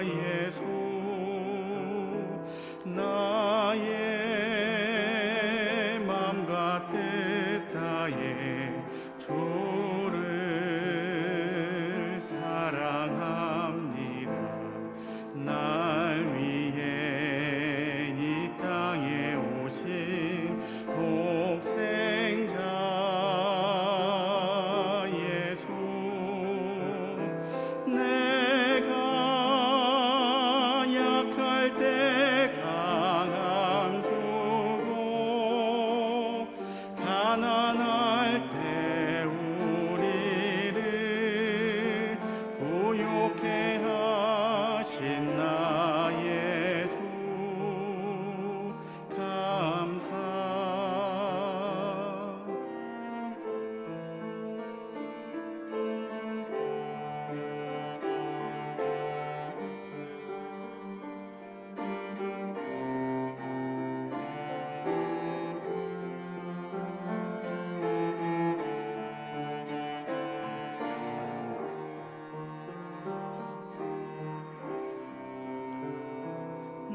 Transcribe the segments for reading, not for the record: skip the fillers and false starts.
예수 나의 맘과 뜻 다해 주를 사랑합니다. 날 위해 이 땅에 오신 독생자 예수 내가 약할 때 강함 주고 가난할 때 우리를 부욕해 하신 나의 주 감사.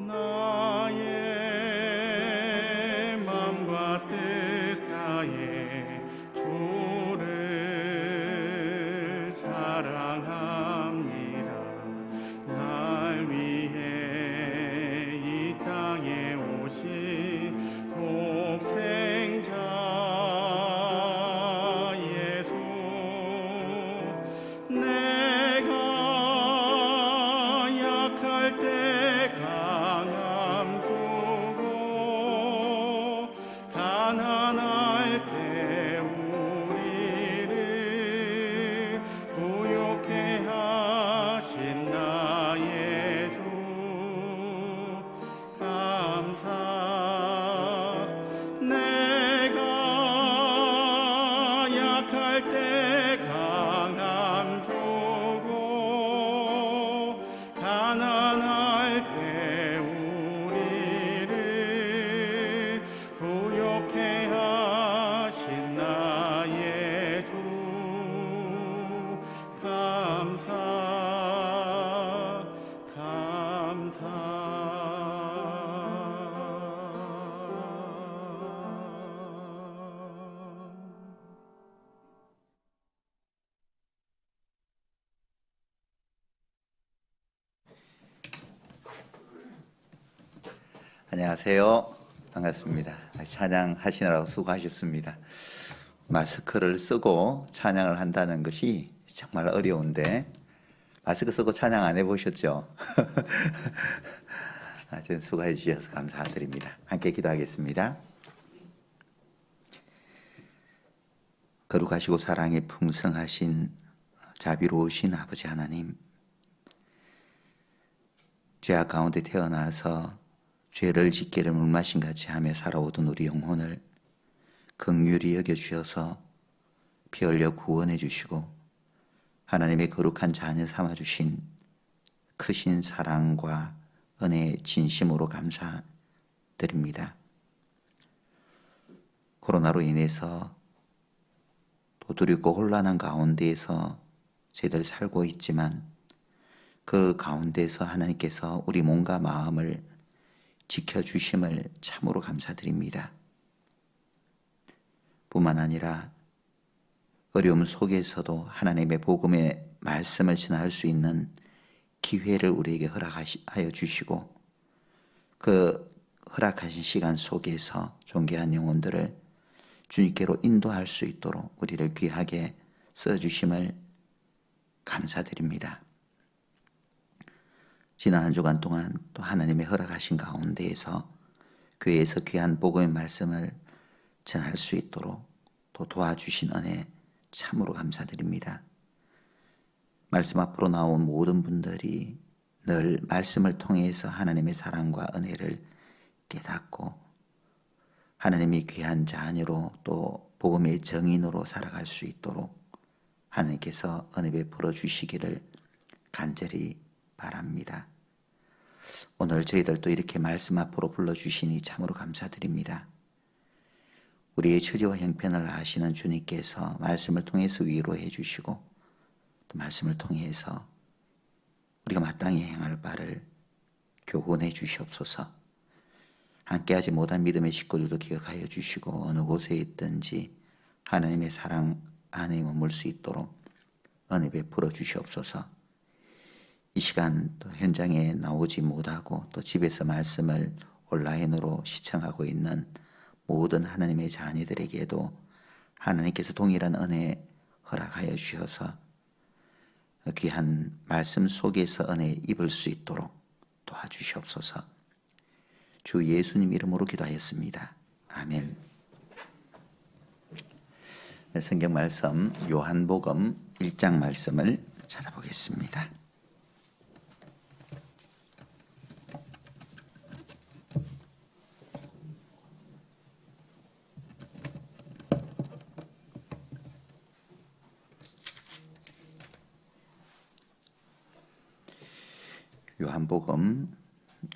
나의 맘과 뜻 다해 주를 사랑합니다. 날 위해 이 땅에 오신 독생자 예수 내가 약할 때 강함 주고 가난할 때 우리를 부욕해 하신 나의 주 감사. 내가 약할 때 강함 주고 가난할 때 우리를 부욕해 하신 나의 주 감사 감사. 안녕하세요. 반갑습니다. 찬양하시느라고 수고하셨습니다. 마스크를 쓰고 찬양을 한다는 것이 정말 어려운데 마스크 쓰고 찬양 안 해보셨죠? 하여튼 수고해 주셔서 감사드립니다. 함께 기도하겠습니다. 거룩하시고 사랑이 풍성하신 자비로우신 아버지 하나님, 죄악 가운데 태어나서 죄를 짓기를 물마신 같이 하며 살아오던 우리 영혼을 긍휼히 여겨주셔서 피 흘려 구원해 주시고 하나님의 거룩한 자녀 삼아주신 크신 사랑과 은혜에 진심으로 감사드립니다. 코로나로 인해서 도두렵고 혼란한 가운데에서 저희들 살고 있지만 그 가운데서 하나님께서 우리 몸과 마음을 지켜주심을 참으로 감사드립니다. 뿐만 아니라 어려움 속에서도 하나님의 복음의 말씀을 전할 수 있는 기회를 우리에게 허락하여 주시고 그 허락하신 시간 속에서 존귀한 영혼들을 주님께로 인도할 수 있도록 우리를 귀하게 써주심을 감사드립니다. 지난 한 주간 동안 또 하나님의 허락하신 가운데에서 교회에서 귀한 복음의 말씀을 전할 수 있도록 또 도와주신 은혜 참으로 감사드립니다. 말씀 앞으로 나온 모든 분들이 늘 말씀을 통해서 하나님의 사랑과 은혜를 깨닫고 하나님이 귀한 자녀로 또 복음의 정인으로 살아갈 수 있도록 하나님께서 은혜 베풀어 주시기를 간절히 바랍니다. 오늘 저희들도 이렇게 말씀 앞으로 불러주시니 참으로 감사드립니다. 우리의 처지와 형편을 아시는 주님께서 말씀을 통해서 위로해 주시고 또 그 말씀을 통해서 우리가 마땅히 행할 바를 교훈해 주시옵소서. 함께하지 못한 믿음의 식구들도 기억하여 주시고 어느 곳에 있든지 하나님의 사랑 안에 머물 수 있도록 은혜 베풀어 주시옵소서. 이 시간 또 현장에 나오지 못하고 또 집에서 말씀을 온라인으로 시청하고 있는 모든 하나님의 자녀들에게도 하나님께서 동일한 은혜 허락하여 주셔서 귀한 말씀 속에서 은혜 입을 수 있도록 도와주시옵소서. 주 예수님 이름으로 기도하였습니다. 아멘. 성경 말씀 요한복음 1장 말씀을 찾아보겠습니다. 요한복음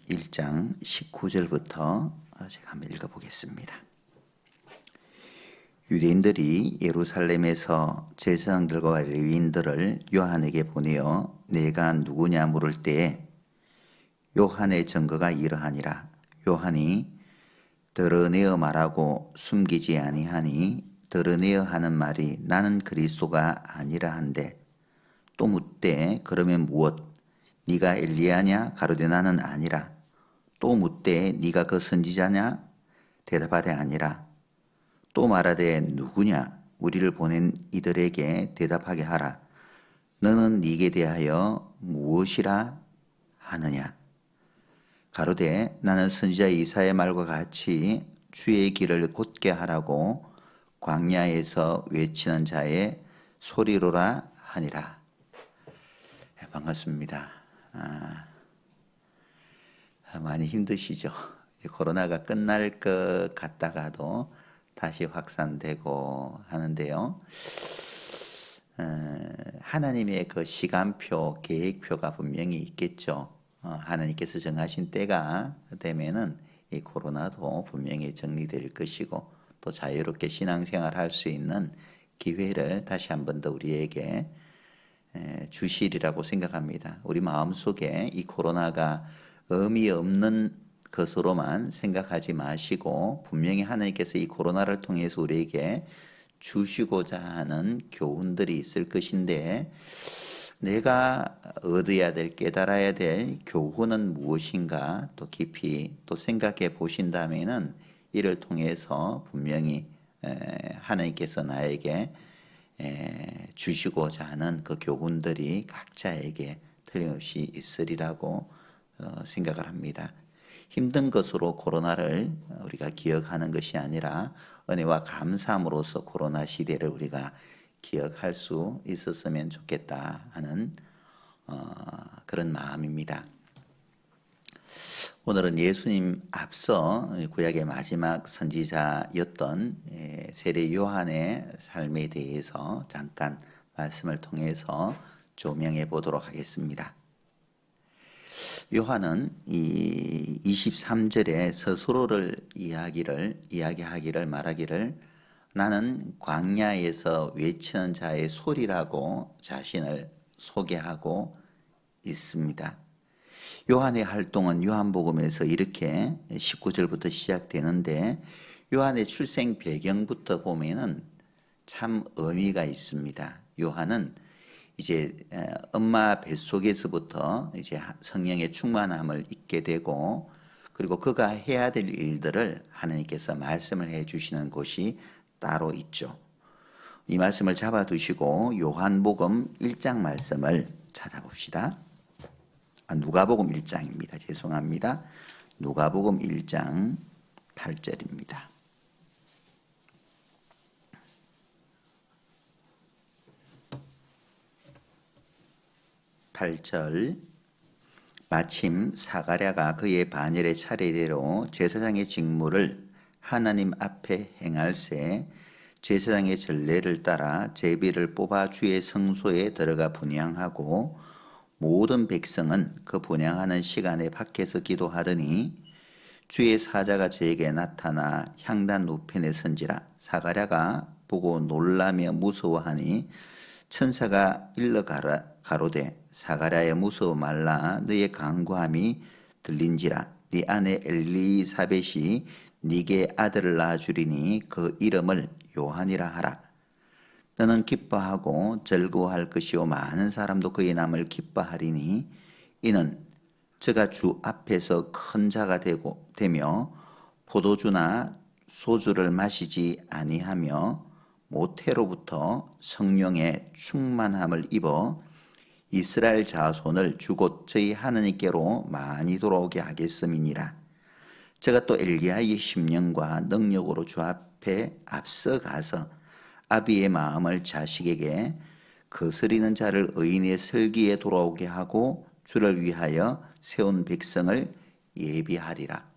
1장 19절부터 제가 한번 읽어보겠습니다. 유대인들이 예루살렘에서 제사장들과 레위인들을 요한에게 보내어 내가 누구냐 물을 때에 요한의 증거가 이러하니라. 요한이 드러내어 말하고 숨기지 아니하니 드러내어 하는 말이 나는 그리스도가 아니라 한데 또 묻되 그러면 무엇? 네가 엘리야냐? 가로되 나는 아니라. 또 묻되 네가 그 선지자냐? 대답하되 아니라. 또 말하되 누구냐? 우리를 보낸 이들에게 대답하게 하라. 너는 네게 대하여 무엇이라 하느냐? 가로되 나는 선지자 이사야의 말과 같이 주의 길을 곧게 하라고 광야에서 외치는 자의 소리로라 하니라. 반갑습니다. 많이 힘드시죠? 코로나가 끝날 것 같다가도 다시 확산되고 하는데요. 하나님의 그 시간표, 계획표가 분명히 있겠죠. 하나님께서 정하신 때가 되면은 이 코로나도 분명히 정리될 것이고 또 자유롭게 신앙생활 할 수 있는 기회를 다시 한 번 더 우리에게 주시리라고 생각합니다. 우리 마음속에 이 코로나가 의미 없는 것으로만 생각하지 마시고 분명히 하나님께서 이 코로나를 통해서 우리에게 주시고자 하는 교훈들이 있을 것인데 내가 얻어야 될, 깨달아야 될 교훈은 무엇인가 또 깊이 또 생각해 보신다면은 이를 통해서 분명히 하나님께서 나에게 주시고자 하는 그 교훈들이 각자에게 틀림없이 있으리라고 생각을 합니다. 힘든 것으로 코로나를 우리가 기억하는 것이 아니라 은혜와 감사함으로써 코로나 시대를 우리가 기억할 수 있었으면 좋겠다 하는 그런 마음입니다. 오늘은 예수님 앞서 구약의 마지막 선지자였던 세례 요한의 삶에 대해서 잠깐 말씀을 통해서 조명해 보도록 하겠습니다. 요한은 이 23절에 스스로를 이야기하기를 말하기를 나는 광야에서 외치는 자의 소리라고 자신을 소개하고 있습니다. 요한의 활동은 요한복음에서 이렇게 19절부터 시작되는데 요한의 출생 배경부터 보면은 참 의미가 있습니다. 요한은 이제 엄마 뱃속에서부터 이제 성령의 충만함을 잊게 되고 그리고 그가 해야 될 일들을 하나님께서 말씀을 해 주시는 곳이 따로 있죠. 이 말씀을 잡아두시고 요한복음 1장 말씀을 찾아봅시다. 누가복음 1장입니다. 죄송합니다. 누가복음 1장 8절입니다. 8절 마침 사가랴가 그의 반열의 차례대로 제사장의 직무를 하나님 앞에 행할새 제사장의 전례를 따라 제비를 뽑아 주의 성소에 들어가 분향하고 모든 백성은 그 분향하는 시간에 밖에서 기도하더니 주의 사자가 저에게 나타나 향단 우편에 선지라 사가랴가 보고 놀라며 무서워하니 천사가 일러 가로되 사가랴여 무서워 말라. 너의 간구함이 들린지라. 네 아내 엘리사벳이 네게 아들을 낳아주리니 그 이름을 요한이라 하라. 너는 기뻐하고 즐거워할 것이요 많은 사람도 그의 남을 기뻐하리니 이는 저가 주 앞에서 큰 자가 되며 포도주나 소주를 마시지 아니하며 모태로부터 성령의 충만함을 입어 이스라엘 자손을 주곧 저희 하나님께로 많이 돌아오게 하겠음이니라. 저가 또 엘리야의 심령과 능력으로 주 앞에 앞서가서 아비의 마음을 자식에게 거스리는 자를 의인의 설기에 돌아오게 하고 주를 위하여 세운 백성을 예비하리라.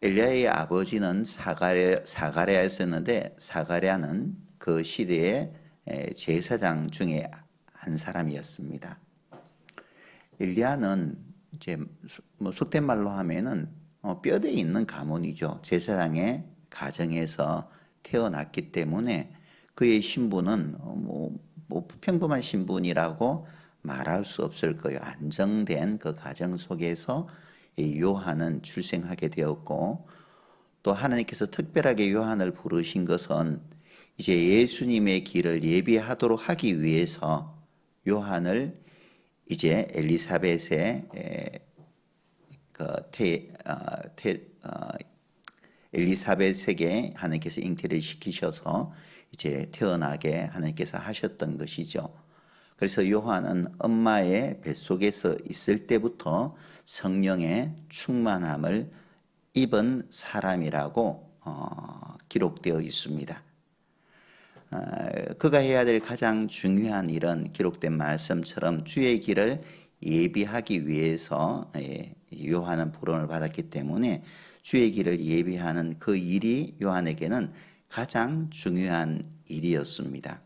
엘리야의 아버지는 사가랴였었는데 사가랴는 그 시대의 제사장 중에 한 사람이었습니다. 엘리야는 이제 속된 말로 하면은 뼈대 있는 가문이죠. 제사장의 가정에서 태어났기 때문에 그의 신분은 평범한 신분이라고 말할 수 없을 거예요. 안정된 그 가정 속에서 요한은 출생하게 되었고, 또 하나님께서 특별하게 요한을 부르신 것은 이제 예수님의 길을 예비하도록 하기 위해서 요한을 이제 엘리사벳의 엘리사벳에게 하나님께서 잉태를 시키셔서 이제 태어나게 하나님께서 하셨던 것이죠. 그래서 요한은 엄마의 뱃속에서 있을 때부터 성령의 충만함을 입은 사람이라고 기록되어 있습니다. 그가 해야 될 가장 중요한 일은 기록된 말씀처럼 주의 길을 예비하기 위해서 요한은 부름을 받았기 때문에 주의 길을 예비하는 그 일이 요한에게는 가장 중요한 일이었습니다.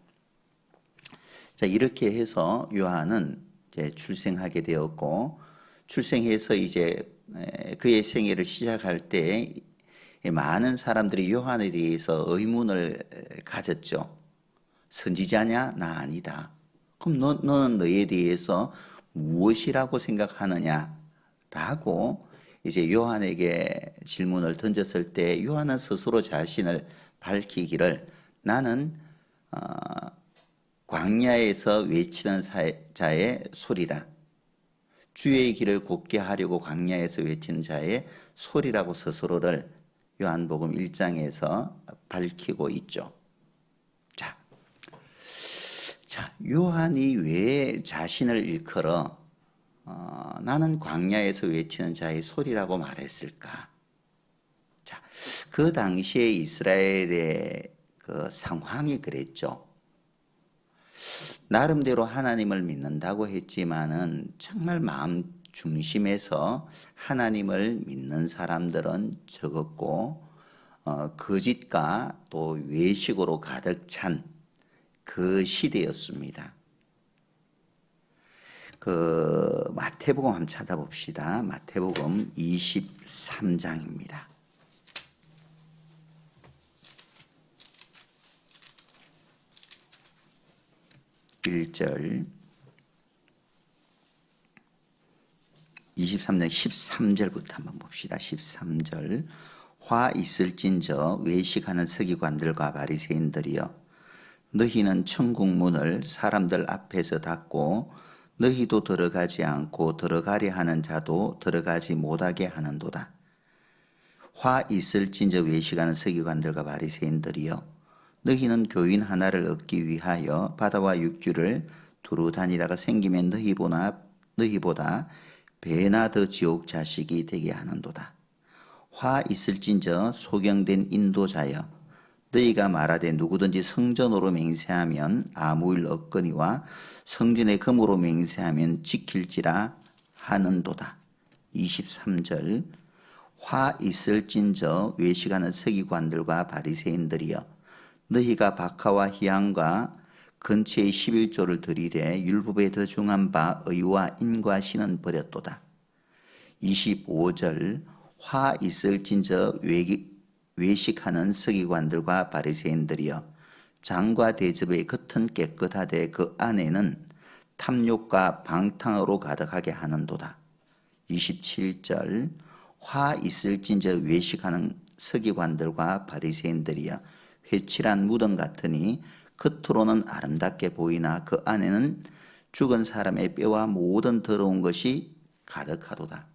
자, 이렇게 해서 요한은 이제 출생하게 되었고, 출생해서 이제 그의 생애를 시작할 때 많은 사람들이 요한에 대해서 의문을 가졌죠. 선지자냐? 나 아니다. 그럼 너는 너에 대해서 무엇이라고 생각하느냐? 라고 이제 요한에게 질문을 던졌을 때 요한은 스스로 자신을 밝히기를 나는 광야에서 외치는 자의 소리다. 주의 길을 곧게 하려고 광야에서 외치는 자의 소리라고 스스로를 요한복음 1장에서 밝히고 있죠. 자, 요한이 왜 자신을 일컬어 나는 광야에서 외치는 자의 소리라고 말했을까? 자, 그 당시에 이스라엘의 그 상황이 그랬죠. 나름대로 하나님을 믿는다고 했지만은 정말 마음 중심에서 하나님을 믿는 사람들은 적었고 거짓과 또 외식으로 가득 찬 그 시대였습니다. 그 마태복음 한번 찾아봅시다. 마태복음 23장입니다. 1절 23장 13절부터 한번 봅시다. 13절 화 있을진저 외식하는 서기관들과 바리새인들이여 너희는 천국 문을 사람들 앞에서 닫고 너희도 들어가지 않고 들어가려 하는 자도 들어가지 못하게 하는도다. 화 있을진저 외식하는 서기관들과 바리새인들이여 너희는 교인 하나를 얻기 위하여 바다와 육지를 두루 다니다가 생기면 너희보다 배나 더 지옥 자식이 되게 하는도다. 화 있을진저 소경된 인도자여 너희가 말하되 누구든지 성전으로 맹세하면 아무 일 없거니와 성전의 금으로 맹세하면 지킬지라 하는도다. 23절 화 있을진저 외식하는 서기관들과 바리새인들이여 너희가 박하와 희향과 근처의 11조를 들이되 율법에 더 중한 바 의와 인과신은 버렸도다. 25절 화 있을진저 외식하는 서기관들과 바리새인들이여 장과 대접의 겉은 깨끗하되 그 안에는 탐욕과 방탕으로 가득하게 하는도다. 27절 화 있을진저 외식하는 서기관들과 바리새인들이여 회칠한 무덤 같으니 겉으로는 아름답게 보이나 그 안에는 죽은 사람의 뼈와 모든 더러운 것이 가득하도다.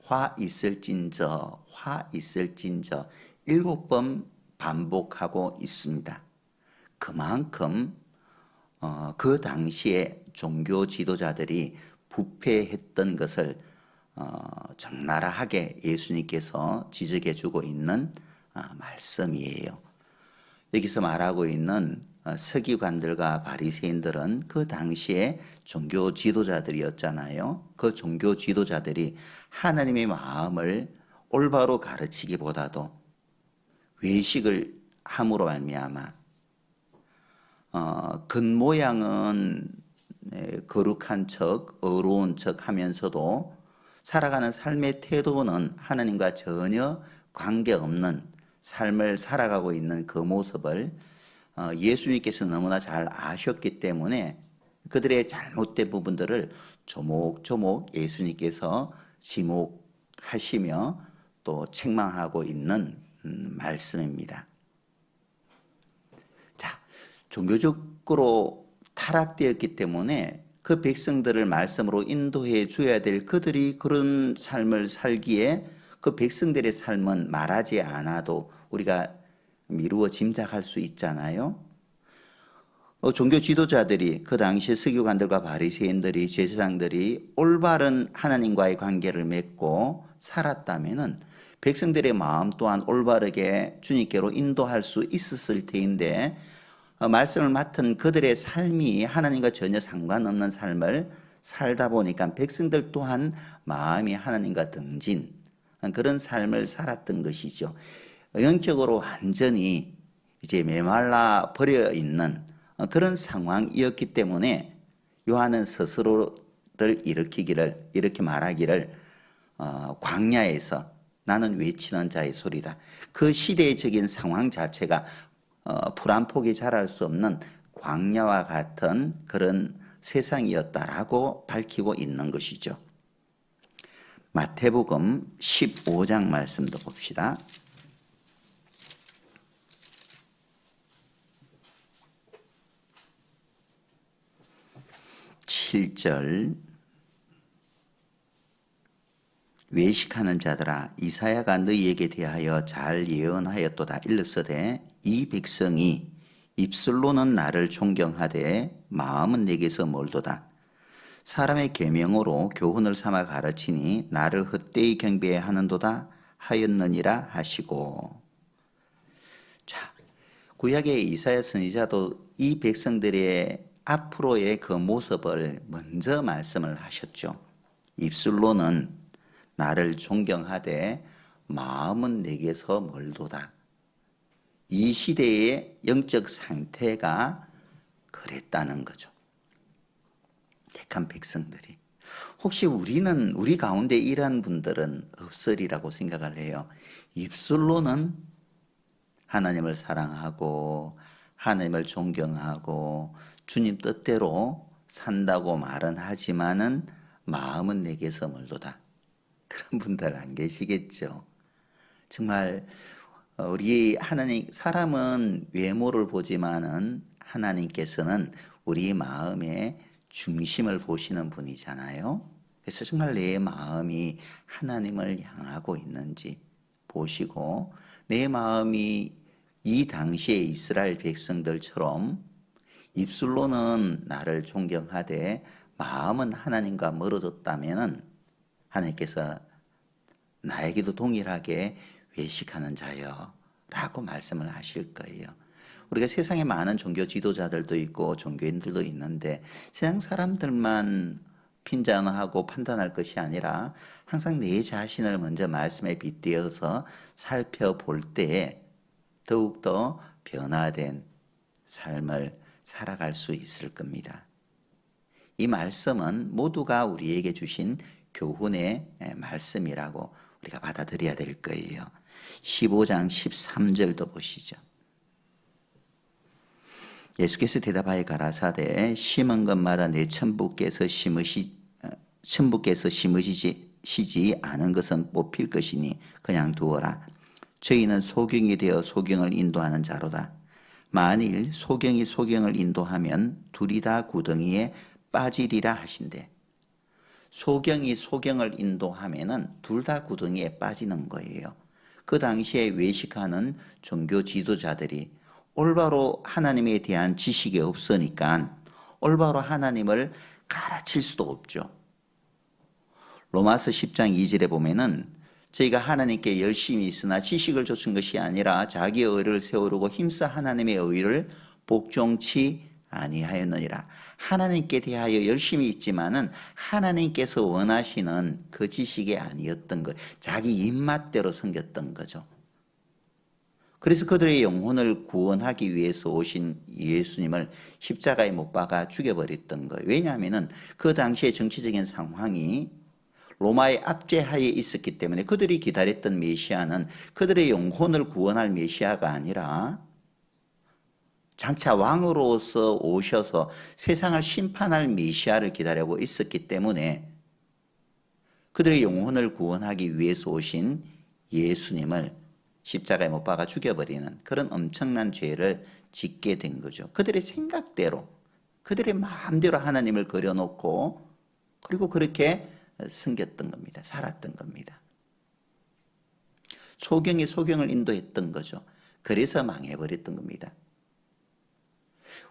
화 있을진저 7번 반복하고 있습니다. 그만큼 그 당시에 종교 지도자들이 부패했던 것을 적나라하게 예수님께서 지적해 주고 있는 말씀이에요. 여기서 말하고 있는 서기관들과 바리새인들은 그 당시에 종교 지도자들이었잖아요. 그 종교 지도자들이 하나님의 마음을 올바로 가르치기보다도 외식을 함으로 말미암아 겉모양은 거룩한 척, 어로운 척 하면서도 살아가는 삶의 태도는 하나님과 전혀 관계없는 삶을 살아가고 있는 그 모습을 예수님께서 너무나 잘 아셨기 때문에 그들의 잘못된 부분들을 조목조목 예수님께서 지목하시며 또 책망하고 있는 말씀입니다. 자, 종교적으로 타락되었기 때문에 그 백성들을 말씀으로 인도해 줘야 될 그들이 그런 삶을 살기에 그 백성들의 삶은 말하지 않아도 우리가 미루어 짐작할 수 있잖아요. 종교 지도자들이 그 당시 서기관들과 바리새인들이 제사장들이 올바른 하나님과의 관계를 맺고 살았다면은 백성들의 마음 또한 올바르게 주님께로 인도할 수 있었을 텐데 말씀을 맡은 그들의 삶이 하나님과 전혀 상관없는 삶을 살다 보니까 백성들 또한 마음이 하나님과 등진 그런 삶을 살았던 것이죠. 영적으로 완전히 이제 메말라 버려 있는 그런 상황이었기 때문에 요한은 스스로를 이렇게 말하기를 광야에서 나는 외치는 자의 소리다. 그 시대적인 상황 자체가 풀 한 폭이 자랄 수 없는 광야와 같은 그런 세상이었다라고 밝히고 있는 것이죠. 마태복음 15장 말씀도 봅시다. 7절 외식하는 자들아 이사야가 너희에게 대하여 잘 예언하였도다. 일렀으되 이 백성이 입술로는 나를 존경하되 마음은 내게서 멀도다. 사람의 계명으로 교훈을 삼아 가르치니 나를 헛되이 경배하는도다 하였느니라 하시고. 자, 구약의 이사야 선지자도 이 백성들의 앞으로의 그 모습을 먼저 말씀을 하셨죠. 입술로는 나를 존경하되 마음은 내게서 멀도다. 이 시대의 영적 상태가 그랬다는 거죠. 택한 백성들이. 혹시 우리 가운데 이러한 분들은 없으리라고 생각을 해요. 입술로는 하나님을 사랑하고 하나님을 존경하고 주님 뜻대로 산다고 말은 하지만은 마음은 내게서 멀도다. 그런 분들 안 계시겠죠. 정말 우리 하나님, 사람은 외모를 보지만은 하나님께서는 우리 마음의 중심을 보시는 분이잖아요. 그래서 정말 내 마음이 하나님을 향하고 있는지 보시고 내 마음이 이 당시의 이스라엘 백성들처럼 입술로는 나를 존경하되 마음은 하나님과 멀어졌다면은 하나님께서 나에게도 동일하게 외식하는 자여 라고 말씀을 하실 거예요. 우리가 세상에 많은 종교 지도자들도 있고 종교인들도 있는데 세상 사람들만 핀잔하고 판단할 것이 아니라 항상 내 자신을 먼저 말씀에 빗대어서 살펴볼 때 더욱더 변화된 삶을 살아갈 수 있을 겁니다. 이 말씀은 모두가 우리에게 주신 교훈의 말씀이라고 우리가 받아들여야 될 거예요. 15장 13절도 보시죠. 예수께서 대답하여 가라사대 심은 것마다 내 천부께서 심으시지 않은 것은 뽑힐 것이니 그냥 두어라. 저희는 소경이 되어 소경을 인도하는 자로다. 만일 소경이 소경을 인도하면 둘이 다 구덩이에 빠지리라 하신대. 소경이 소경을 인도하면은 둘 다 구덩이에 빠지는 거예요. 그 당시에 외식하는 종교 지도자들이 올바로 하나님에 대한 지식이 없으니까 올바로 하나님을 가르칠 수도 없죠. 로마서 10장 2절에 보면은 저희가 하나님께 열심히 있으나 지식을 좇은 것이 아니라 자기의 의를 세우려고 힘써 하나님의 의를 복종치 아니하였느니라. 하나님께 대하여 열심히 있지만은 하나님께서 원하시는 그 지식이 아니었던 것, 자기 입맛대로 섬겼던 거죠. 그래서 그들의 영혼을 구원하기 위해서 오신 예수님을 십자가에 못 박아 죽여버렸던 거예요. 왜냐하면 그 당시의 정치적인 상황이 로마의 압제하에 있었기 때문에 그들이 기다렸던 메시아는 그들의 영혼을 구원할 메시아가 아니라 장차 왕으로서 오셔서 세상을 심판할 메시아를 기다리고 있었기 때문에 그들의 영혼을 구원하기 위해서 오신 예수님을 십자가에 못 박아 죽여버리는 그런 엄청난 죄를 짓게 된 거죠. 그들의 생각대로, 그들의 마음대로 하나님을 그려놓고 그리고 그렇게 섬겼던 겁니다. 살았던 겁니다. 소경이 소경을 인도했던 거죠. 그래서 망해버렸던 겁니다.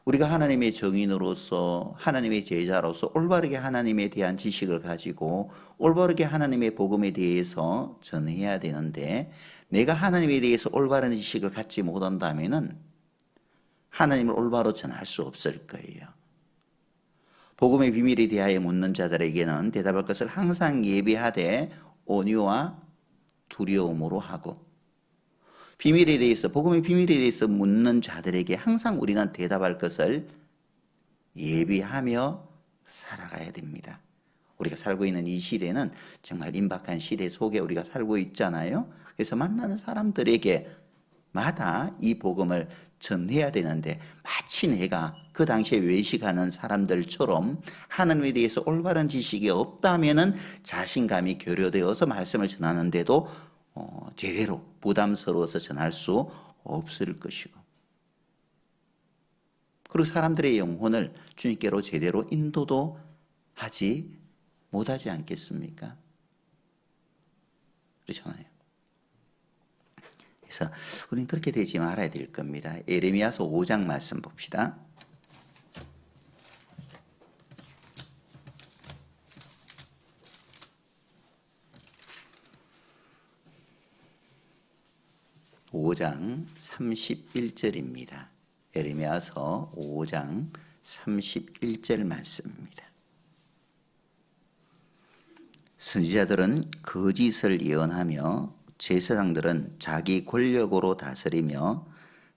우리가 하나님의 정인으로서 하나님의 제자로서 올바르게 하나님에 대한 지식을 가지고 올바르게 하나님의 복음에 대해서 전해야 되는데 내가 하나님에 대해서 올바른 지식을 갖지 못한다면은 하나님을 올바로 전할 수 없을 거예요. 복음의 비밀에 대하여 묻는 자들에게는 대답할 것을 항상 예비하되 온유와 두려움으로 하고 비밀에 대해서 복음의 비밀에 대해서 묻는 자들에게 항상 우리는 대답할 것을 예비하며 살아가야 됩니다. 우리가 살고 있는 이 시대는 정말 임박한 시대 속에 우리가 살고 있잖아요. 그래서 만나는 사람들에게 마다 이 복음을 전해야 되는데 마치 내가 그 당시에 외식하는 사람들처럼 하나님에 대해서 올바른 지식이 없다면은 자신감이 결여되어서 말씀을 전하는데도 제대로 부담스러워서 전할 수 없을 것이고 그리고 사람들의 영혼을 주님께로 제대로 인도도 하지 못하지 않겠습니까? 그렇잖아요. 그래서 우리는 그렇게 되지 말아야 될 겁니다. 예레미야서 5장 말씀 봅시다. (5장) 31절입니다. 예레미야서 5장 31절 말씀입니다. 선지자들은 거짓을 예언하며 제사장들은 자기 권력으로 다스리며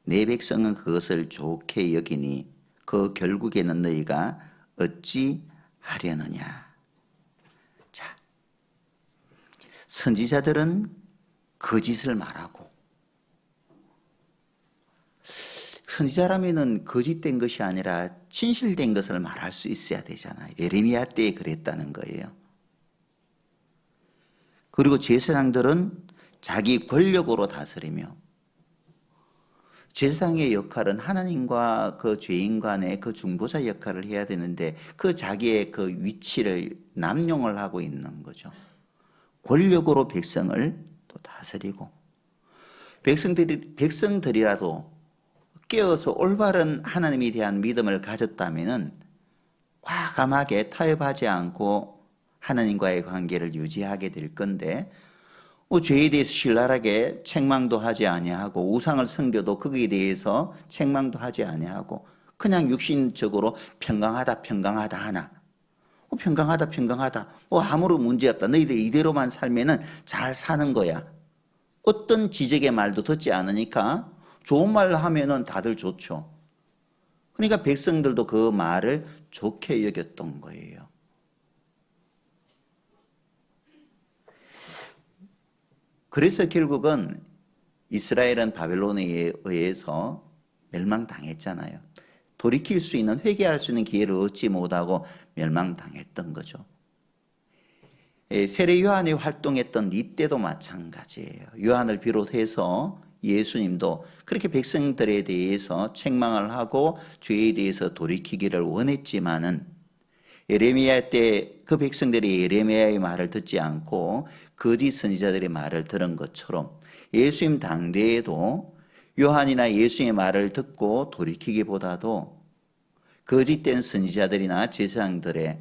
내 백성은 그것을 좋게 여기니 그 결국에는 너희가 어찌 하려느냐. 자, 선지자들은 거짓을 말하고 선지자라면은 거짓된 것이 아니라 진실된 것을 말할 수 있어야 되잖아요. 예레미야 때에 그랬다는 거예요. 그리고 제사장들은 자기 권력으로 다스리며 제사장의 역할은 하나님과 그 죄인 간의 그 중보자 역할을 해야 되는데 그 자기의 그 위치를 남용을 하고 있는 거죠. 권력으로 백성을 또 다스리고 백성들이라도 깨어서 올바른 하나님에 대한 믿음을 가졌다면은 과감하게 타협하지 않고 하나님과의 관계를 유지하게 될 건데 죄에 대해서 신랄하게 책망도 하지 아니하고 우상을 섬겨도 거기에 대해서 책망도 하지 아니하고 그냥 육신적으로 평강하다 하나 평강하다 아무런 문제 없다 너희들 이대로만 살면은 잘 사는 거야 어떤 지적의 말도 듣지 않으니까 좋은 말 하면은 다들 좋죠. 그러니까 백성들도 그 말을 좋게 여겼던 거예요. 그래서 결국은 이스라엘은 바벨론에 의해서 멸망당했잖아요. 돌이킬 수 있는, 회개할 수 있는 기회를 얻지 못하고 멸망당했던 거죠. 세례 요한이 활동했던 이때도 마찬가지예요. 요한을 비롯해서 예수님도 그렇게 백성들에 대해서 책망을 하고 죄에 대해서 돌이키기를 원했지만은 예레미야 때 그 백성들이 예레미야의 말을 듣지 않고 거짓 선지자들의 말을 들은 것처럼 예수님 당대에도 요한이나 예수님의 말을 듣고 돌이키기보다도 거짓된 선지자들이나 제사장들의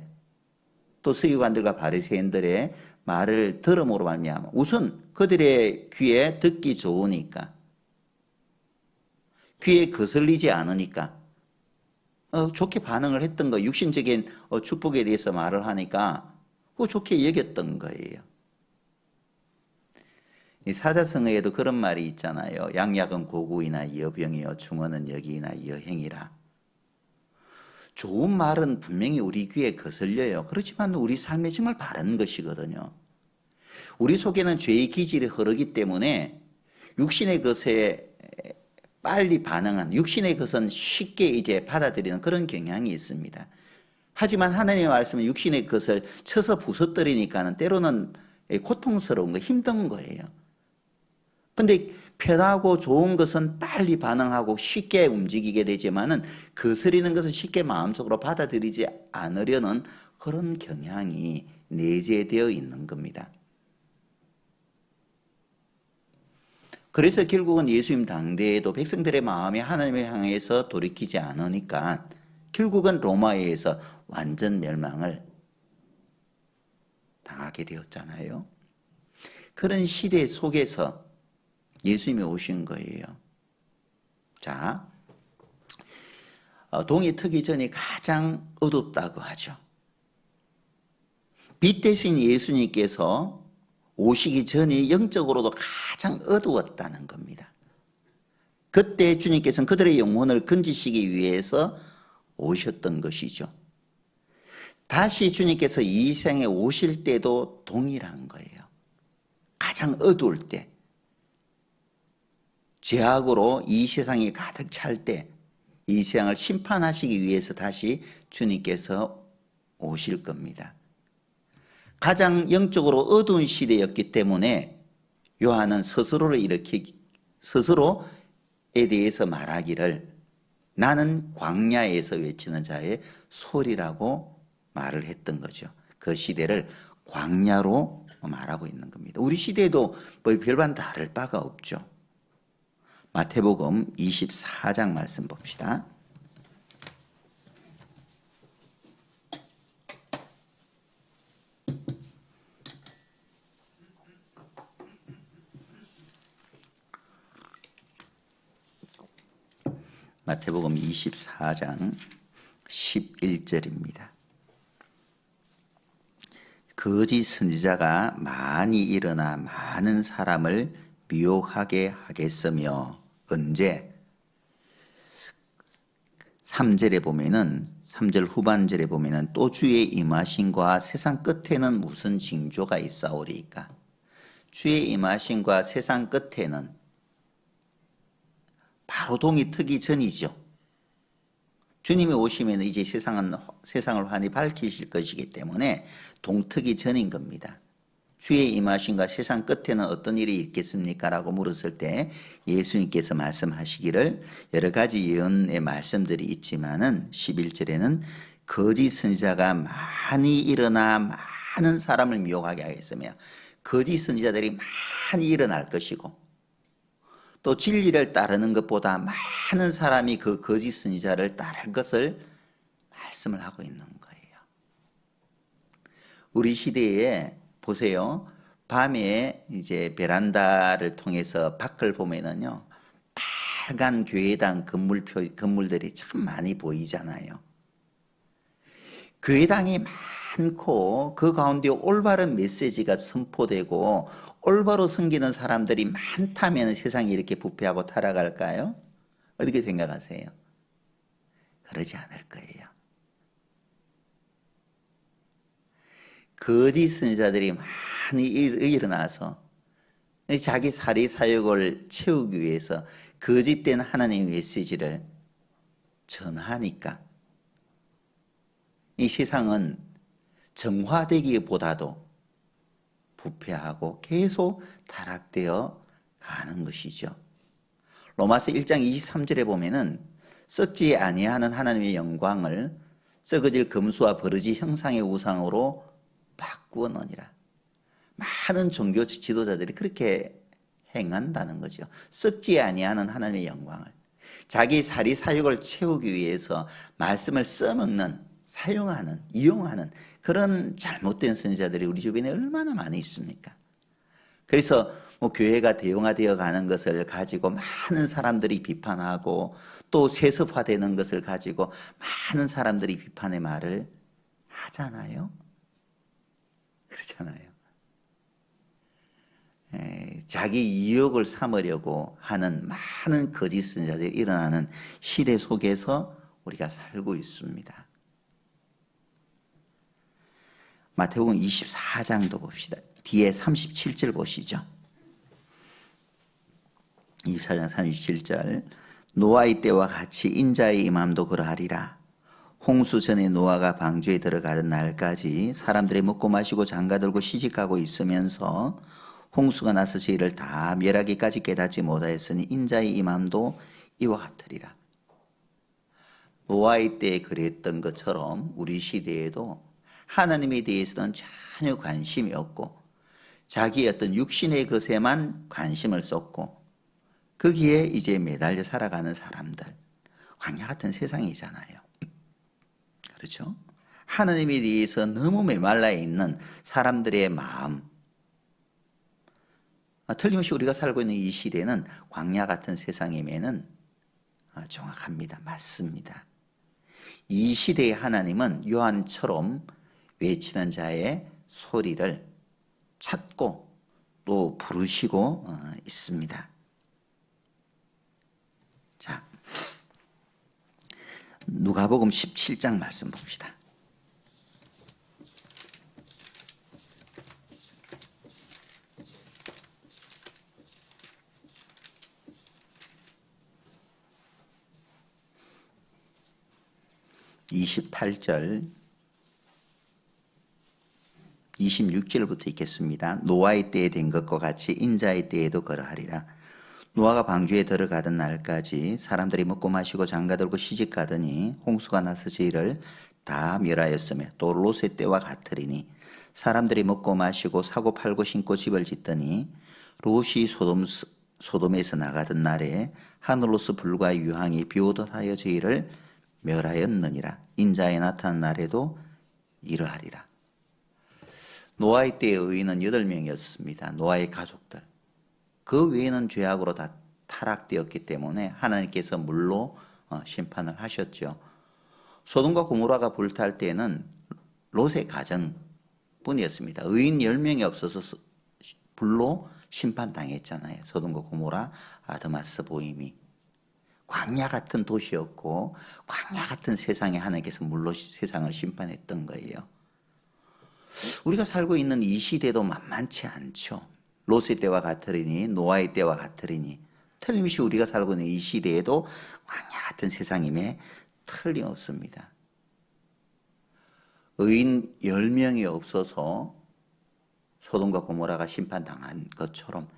또 서기관들과 바리새인들의 말을 들음으로 말미암아 우선 그들의 귀에 듣기 좋으니까, 귀에 거슬리지 않으니까 좋게 반응을 했던 거, 육신적인 축복에 대해서 말을 하니까 좋게 여겼던 거예요. 이 사자성어에도 그런 말이 있잖아요. 양약은 고구이나 여병이요 중언은 여기나 여행이라. 좋은 말은 분명히 우리 귀에 거슬려요. 그렇지만 우리 삶에 정말 바른 것이거든요. 우리 속에는 죄의 기질이 흐르기 때문에 육신의 것에 빨리 반응한, 육신의 것은 쉽게 이제 받아들이는 그런 경향이 있습니다. 하지만 하나님의 말씀은 육신의 것을 쳐서 부서뜨리니까는 때로는 고통스러운 거, 힘든 거예요. 근데 편하고 좋은 것은 빨리 반응하고 쉽게 움직이게 되지만은 거스리는 것은 쉽게 마음속으로 받아들이지 않으려는 그런 경향이 내재되어 있는 겁니다. 그래서 결국은 예수님 당대에도 백성들의 마음이 하나님을 향해서 돌이키지 않으니까 결국은 로마에 의해서 완전 멸망을 당하게 되었잖아요. 그런 시대 속에서 예수님이 오신 거예요. 자, 동이 트기 전이 가장 어둡다고 하죠. 빛 대신 예수님께서 오시기 전이 영적으로도 가장 어두웠다는 겁니다. 그때 주님께서는 그들의 영혼을 건지시기 위해서 오셨던 것이죠. 다시 주님께서 이 세상에 오실 때도 동일한 거예요. 가장 어두울 때, 죄악으로 이 세상이 가득 찰 때, 이 세상을 심판하시기 위해서 다시 주님께서 오실 겁니다. 가장 영적으로 어두운 시대였기 때문에 요한은 스스로에 대해서 말하기를 나는 광야에서 외치는 자의 소리라고 말을 했던 거죠. 그 시대를 광야로 말하고 있는 겁니다. 우리 시대도 뭐 별반 다를 바가 없죠. 마태복음 24장 말씀 봅시다. 마태복음 24장 11절입니다. 거짓 선지자가 많이 일어나 많은 사람을 미혹하게 하겠으며 언제? 3절에 보면은 3절 후반절에 보면은 또 주의 임하심과 세상 끝에는 무슨 징조가 있사오리까? 주의 임하심과 세상 끝에는 바로 동이 트기 전이죠. 주님이 오시면 이제 세상을 환히 밝히실 것이기 때문에 동트기 전인 겁니다. 주의 임하심과 세상 끝에는 어떤 일이 있겠습니까? 라고 물었을 때 예수님께서 말씀하시기를 여러 가지 예언의 말씀들이 있지만은 11절에는 거짓 선지자가 많이 일어나 많은 사람을 미혹하게 하겠으며 거짓 선지자들이 많이 일어날 것이고 또 진리를 따르는 것보다 많은 사람이 그 거짓 선지자를 따를 것을 말씀을 하고 있는 거예요. 우리 시대에 보세요. 밤에 이제 베란다를 통해서 밖을 보면은요, 빨간 교회당 건물들이 참 많이 보이잖아요. 교회당이 많고 그 가운데 올바른 메시지가 선포되고 올바로 섬기는 사람들이 많다면 세상이 이렇게 부패하고 타락할까요? 어떻게 생각하세요? 그러지 않을 거예요. 거짓 선지자들이 많이 일어나서 자기 사리 사욕을 채우기 위해서 거짓된 하나님의 메시지를 전하니까 이 세상은 정화되기보다도 부패하고 계속 타락되어 가는 것이죠. 로마서 1장 23절에 보면은 썩지 아니하는 하나님의 영광을 썩어질 금수와 버러지 형상의 우상으로 바꾸어느니라. 많은 종교 지도자들이 그렇게 행한다는 거죠. 썩지 아니하는 하나님의 영광을, 자기 사리 사욕을 채우기 위해서 말씀을 써먹는, 사용하는, 이용하는 그런 잘못된 선지자들이 우리 주변에 얼마나 많이 있습니까? 그래서 교회가 대용화되어 가는 것을 가지고 많은 사람들이 비판하고, 또 세습화되는 것을 가지고 많은 사람들이 비판의 말을 하잖아요. 그렇잖아요. 자기 이욕을 삼으려고 하는 많은 거짓 선지자들이 일어나는 시대 속에서 우리가 살고 있습니다. 마태복음 24장도 봅시다. 뒤에 37절 보시죠. 24장 37절. 노아의 때와 같이 인자의 임함도 그러하리라. 홍수 전에 노아가 방주에 들어가던 날까지 사람들이 먹고 마시고 장가들고 시집가고 있으면서 홍수가 나서 저희를 다 멸하기까지 깨닫지 못하였으니 인자의 임함도 이와 같으리라. 노아의 때에 그랬던 것처럼 우리 시대에도 하나님에 대해서는 전혀 관심이 없고 자기의 어떤 육신의 것에만 관심을 쏟고 거기에 이제 매달려 살아가는 사람들, 광야 같은 세상이잖아요. 그렇죠? 하나님에 대해서 너무 메말라 있는 사람들의 마음, 틀림없이 우리가 살고 있는 이 시대는 광야 같은 세상임에는 정확합니다. 맞습니다. 이 시대의 하나님은 요한처럼 외치는 자의 소리를 찾고 또 부르시고 있습니다. 자, 누가복음 17장 말씀 봅시다. (28절) 26절부터 읽겠습니다. 노아의 때에 된 것과 같이 인자의 때에도 그러하리라. 노아가 방주에 들어가던 날까지 사람들이 먹고 마시고 장가들고 시집가더니 홍수가 나서 저희를 다 멸하였으며 또 롯의 때와 같으리니 사람들이 먹고 마시고 사고 팔고 신고 집을 짓더니 롯이 소돔에서 나가던 날에 하늘로서 불과 유황이 비오듯 하여 저희를 멸하였느니라. 인자에 나타난 날에도 이러하리라. 노아의 때의 의인은 8명이었습니다. 노아의 가족들. 그 외에는 죄악으로 다 타락되었기 때문에 하나님께서 물로 심판을 하셨죠. 소돔과 고모라가 불탈 때는 롯의 가정뿐이었습니다. 의인 10명이 없어서 불로 심판당했잖아요. 소돔과 고모라, 아드마스, 보임이. 광야 같은 도시였고 광야 같은 세상에 하나님께서 물로 세상을 심판했던 거예요. 우리가 살고 있는 이 시대도 만만치 않죠. 롯의 때와 같으리니 노아의 때와 같으리니 틀림없이 우리가 살고 있는 이 시대에도 광야 같은 세상임에 틀림없습니다. 의인 10명이 없어서 소돔과 고모라가 심판당한 것처럼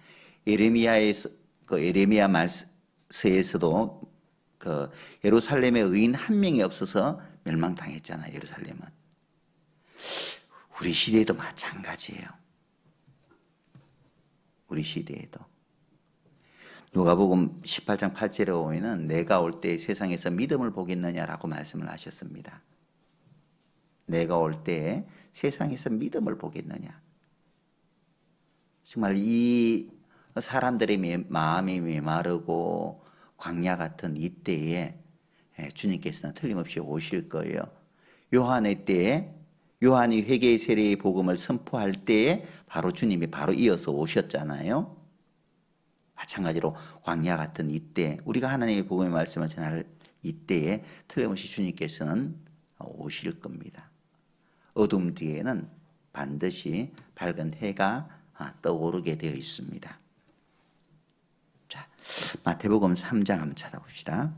에레미야 말서에서도 예루살렘의 의인 1명이 없어서 멸망당했잖아요. 예루살렘은. 우리 시대에도 마찬가지예요. 우리 시대에도. 누가복음 18장 8절에 보면은 내가 올 때 세상에서 믿음을 보겠느냐라고 말씀을 하셨습니다. 내가 올 때 세상에서 믿음을 보겠느냐. 정말 이 사람들의 마음이 메마르고 광야 같은 이때에 주님께서는 틀림없이 오실 거예요. 요한의 때에 요한이 회개의 세례의 복음을 선포할 때에 바로 주님이 바로 이어서 오셨잖아요. 마찬가지로 광야 같은 이때 우리가 하나님의 복음의 말씀을 전할 이때에 틀림없이 주님께서는 오실 겁니다. 어둠 뒤에는 반드시 밝은 해가 떠오르게 되어 있습니다. 자, 마태복음 3장 한번 찾아봅시다.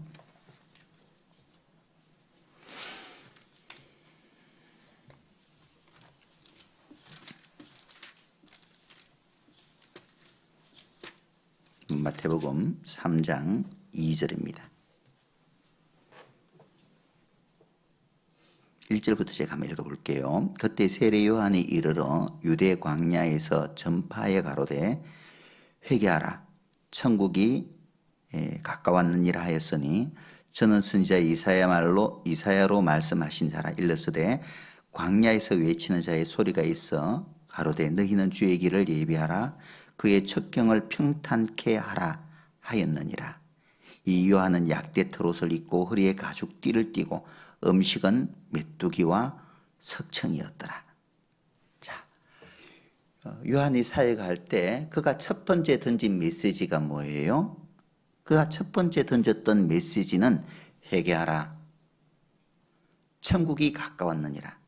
마태복음 3장 2절입니다. 1절부터 제가 한번 읽어볼게요. 그때 세례 요한이 이르러 유대 광야에서 전파에 가로되 회개하라 천국이 가까웠느니라 하였으니 저는 선지자 이사야로 말씀하신 자라. 일러스되 광야에서 외치는 자의 소리가 있어 가로되 너희는 주의 길을 예비하라 그의 첩경을 평탄케 하라 하였느니라. 이 요한은 약대 털옷을 입고 허리에 가죽띠를 띠고 음식은 메뚜기와 석청이었더라. 자, 요한이 사역할 때 그가 첫 번째 던진 메시지가 뭐예요? 그가 첫 번째 던졌던 메시지는 회개하라. 천국이 가까웠느니라.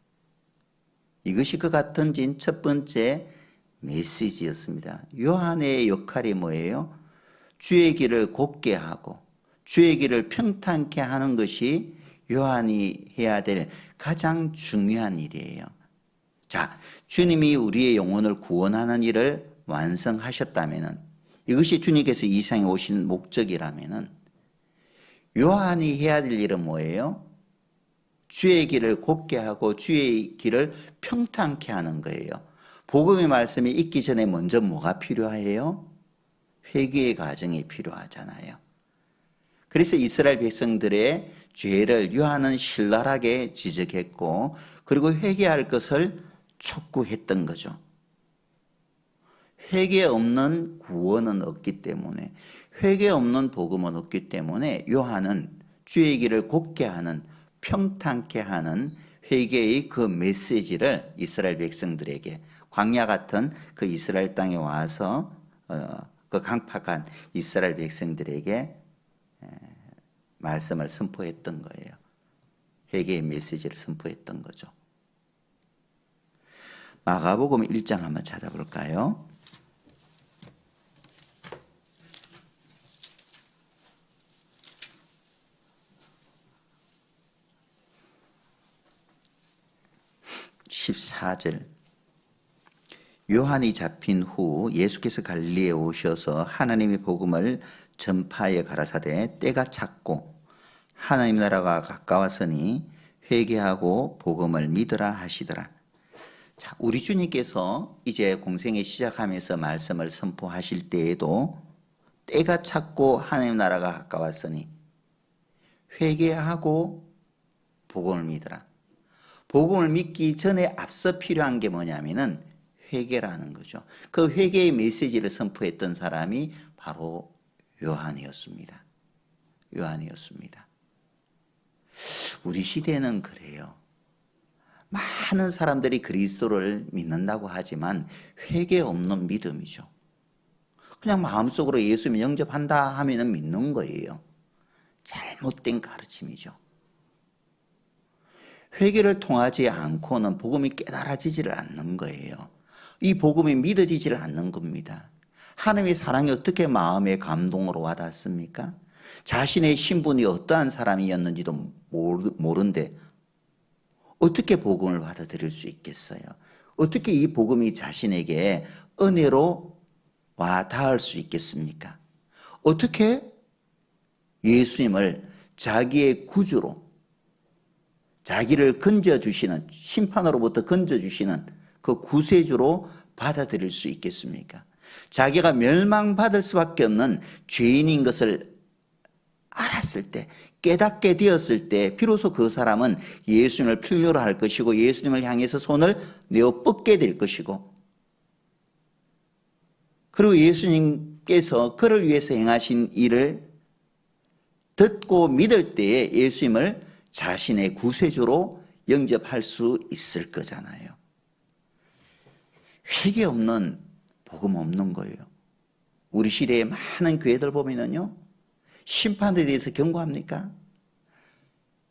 이것이 그가 던진 첫 번째 메시지였습니다. 요한의 역할이 뭐예요? 주의 길을 곧게 하고 주의 길을 평탄케 하는 것이 요한이 해야 될 가장 중요한 일이에요. 자, 주님이 우리의 영혼을 구원하는 일을 완성하셨다면, 이것이 주님께서 이 세상에 오신 목적이라면 요한이 해야 될 일은 뭐예요? 주의 길을 곧게 하고 주의 길을 평탄케 하는 거예요. 복음의 말씀이 있기 전에 먼저 뭐가 필요해요? 회개의 과정이 필요하잖아요. 그래서 이스라엘 백성들의 죄를 요한은 신랄하게 지적했고, 그리고 회개할 것을 촉구했던 거죠. 회개 없는 구원은 없기 때문에, 회개 없는 복음은 없기 때문에 요한은 주의 길을 곧게 하는, 평탄케 하는 회개의 그 메시지를 이스라엘 백성들에게, 광야 같은 그 이스라엘 땅에 와서 그 강팍한 이스라엘 백성들에게 말씀을 선포했던 거예요. 회개의 메시지를 선포했던 거죠. 마가복음 1장 한번 찾아볼까요? (14절) 요한이 잡힌 후 예수께서 갈릴리에 오셔서 하나님의 복음을 전파하여 가라사대 때가 찼고 하나님 나라가 가까웠으니 회개하고 복음을 믿으라 하시더라. 자, 우리 주님께서 이제 공생에 시작하면서 말씀을 선포하실 때에도 때가 찼고 하나님 나라가 가까웠으니 회개하고 복음을 믿으라. 복음을 믿기 전에 앞서 필요한 게 뭐냐면은 회개라는 거죠. 그 회개의 메시지를 선포했던 사람이 바로 요한이었습니다. 요한이었습니다. 우리 시대는 그래요. 많은 사람들이 그리스도를 믿는다고 하지만 회개 없는 믿음이죠. 그냥 마음속으로 예수님 영접한다 하면은 믿는 거예요. 잘못된 가르침이죠. 회개를 통하지 않고는 복음이 깨달아지지를 않는 거예요. 이 복음이 믿어지지를 않는 겁니다. 하나님의 사랑이 어떻게 마음의 감동으로 와닿습니까? 자신의 신분이 어떠한 사람이었는지도 모른데 어떻게 복음을 받아들일 수 있겠어요? 어떻게 이 복음이 자신에게 은혜로 와 닿을 수 있겠습니까? 어떻게 예수님을 자기의 구주로, 자기를 건져주시는, 심판으로부터 건져주시는 그 구세주로 받아들일 수 있겠습니까? 자기가 멸망받을 수밖에 없는 죄인인 것을 알았을 때, 깨닫게 되었을 때 비로소 그 사람은 예수님을 필요로 할 것이고 예수님을 향해서 손을 내어 뻗게 될 것이고, 그리고 예수님께서 그를 위해서 행하신 일을 듣고 믿을 때에 예수님을 자신의 구세주로 영접할 수 있을 거잖아요. 회개 없는 복음 없는 거예요. 우리 시대의 많은 교회들 보면은요, 심판에 대해서 경고합니까?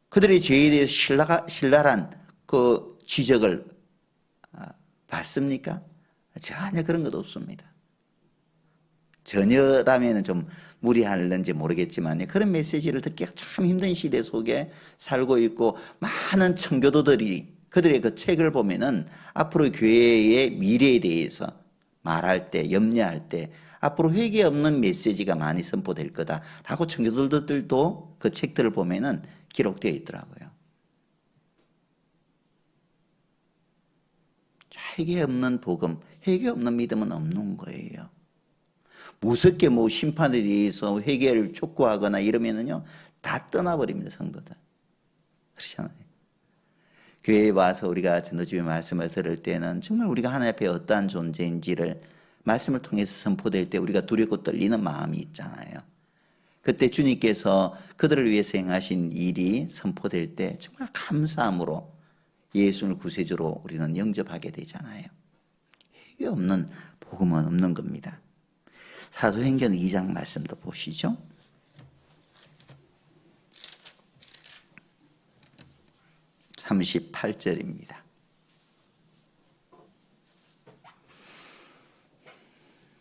그들의 죄에 대해서 신랄한 그 지적을 받습니까? 전혀 그런 것 없습니다. 전혀라면 좀 무리할는지 모르겠지만 그런 메시지를 듣기가 참 힘든 시대 속에 살고 있고, 많은 청교도들이 그들의 그 책을 보면은 앞으로 교회의 미래에 대해서 말할 때, 염려할 때 앞으로 회개 없는 메시지가 많이 선포될 거다라고 청교도들도 그 책들을 보면은 기록되어 있더라고요. 회개 없는 복음, 회개 없는 믿음은 없는 거예요. 무섭게 뭐 심판에 대해서 회개를 촉구하거나 이러면은요, 다 떠나버립니다, 성도들. 그렇잖아요. 교회에 와서 우리가 전도집의 말씀을 들을 때는 정말 우리가 하나님 앞에 어떠한 존재인지를 말씀을 통해서 선포될 때 우리가 두렵고 떨리는 마음이 있잖아요. 그때 주님께서 그들을 위해서 행하신 일이 선포될 때 정말 감사함으로 예수를 구세주로 우리는 영접하게 되잖아요. 회개 없는 복음은 없는 겁니다. 사도행전 2장 말씀도 보시죠. 38절입니다.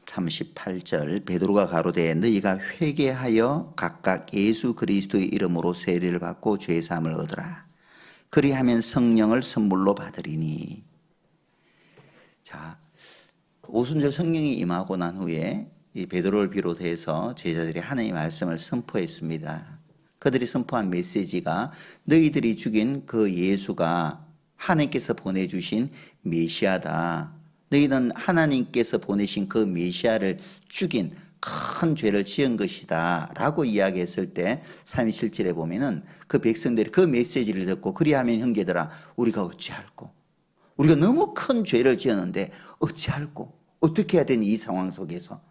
38절 베드로가 가로되 너희가 회개하여 각각 예수 그리스도의 이름으로 세례를 받고 죄 사함을 얻으라. 그리하면 성령을 선물로 받으리니. 자, 오순절 성령이 임하고 난 후에 이 베드로를 비롯해서 제자들이 하나님의 말씀을 선포했습니다. 그들이 선포한 메시지가 너희들이 죽인 그 예수가 하나님께서 보내주신 메시아다. 너희는 하나님께서 보내신 그 메시아를 죽인 큰 죄를 지은 것이다 라고 이야기했을 때 37절에 보면은 그 백성들이 그 메시지를 듣고 그리하면 형제들아 우리가 어찌할꼬, 우리가 너무 큰 죄를 지었는데 어찌할꼬, 어떻게 해야 되니 이 상황 속에서,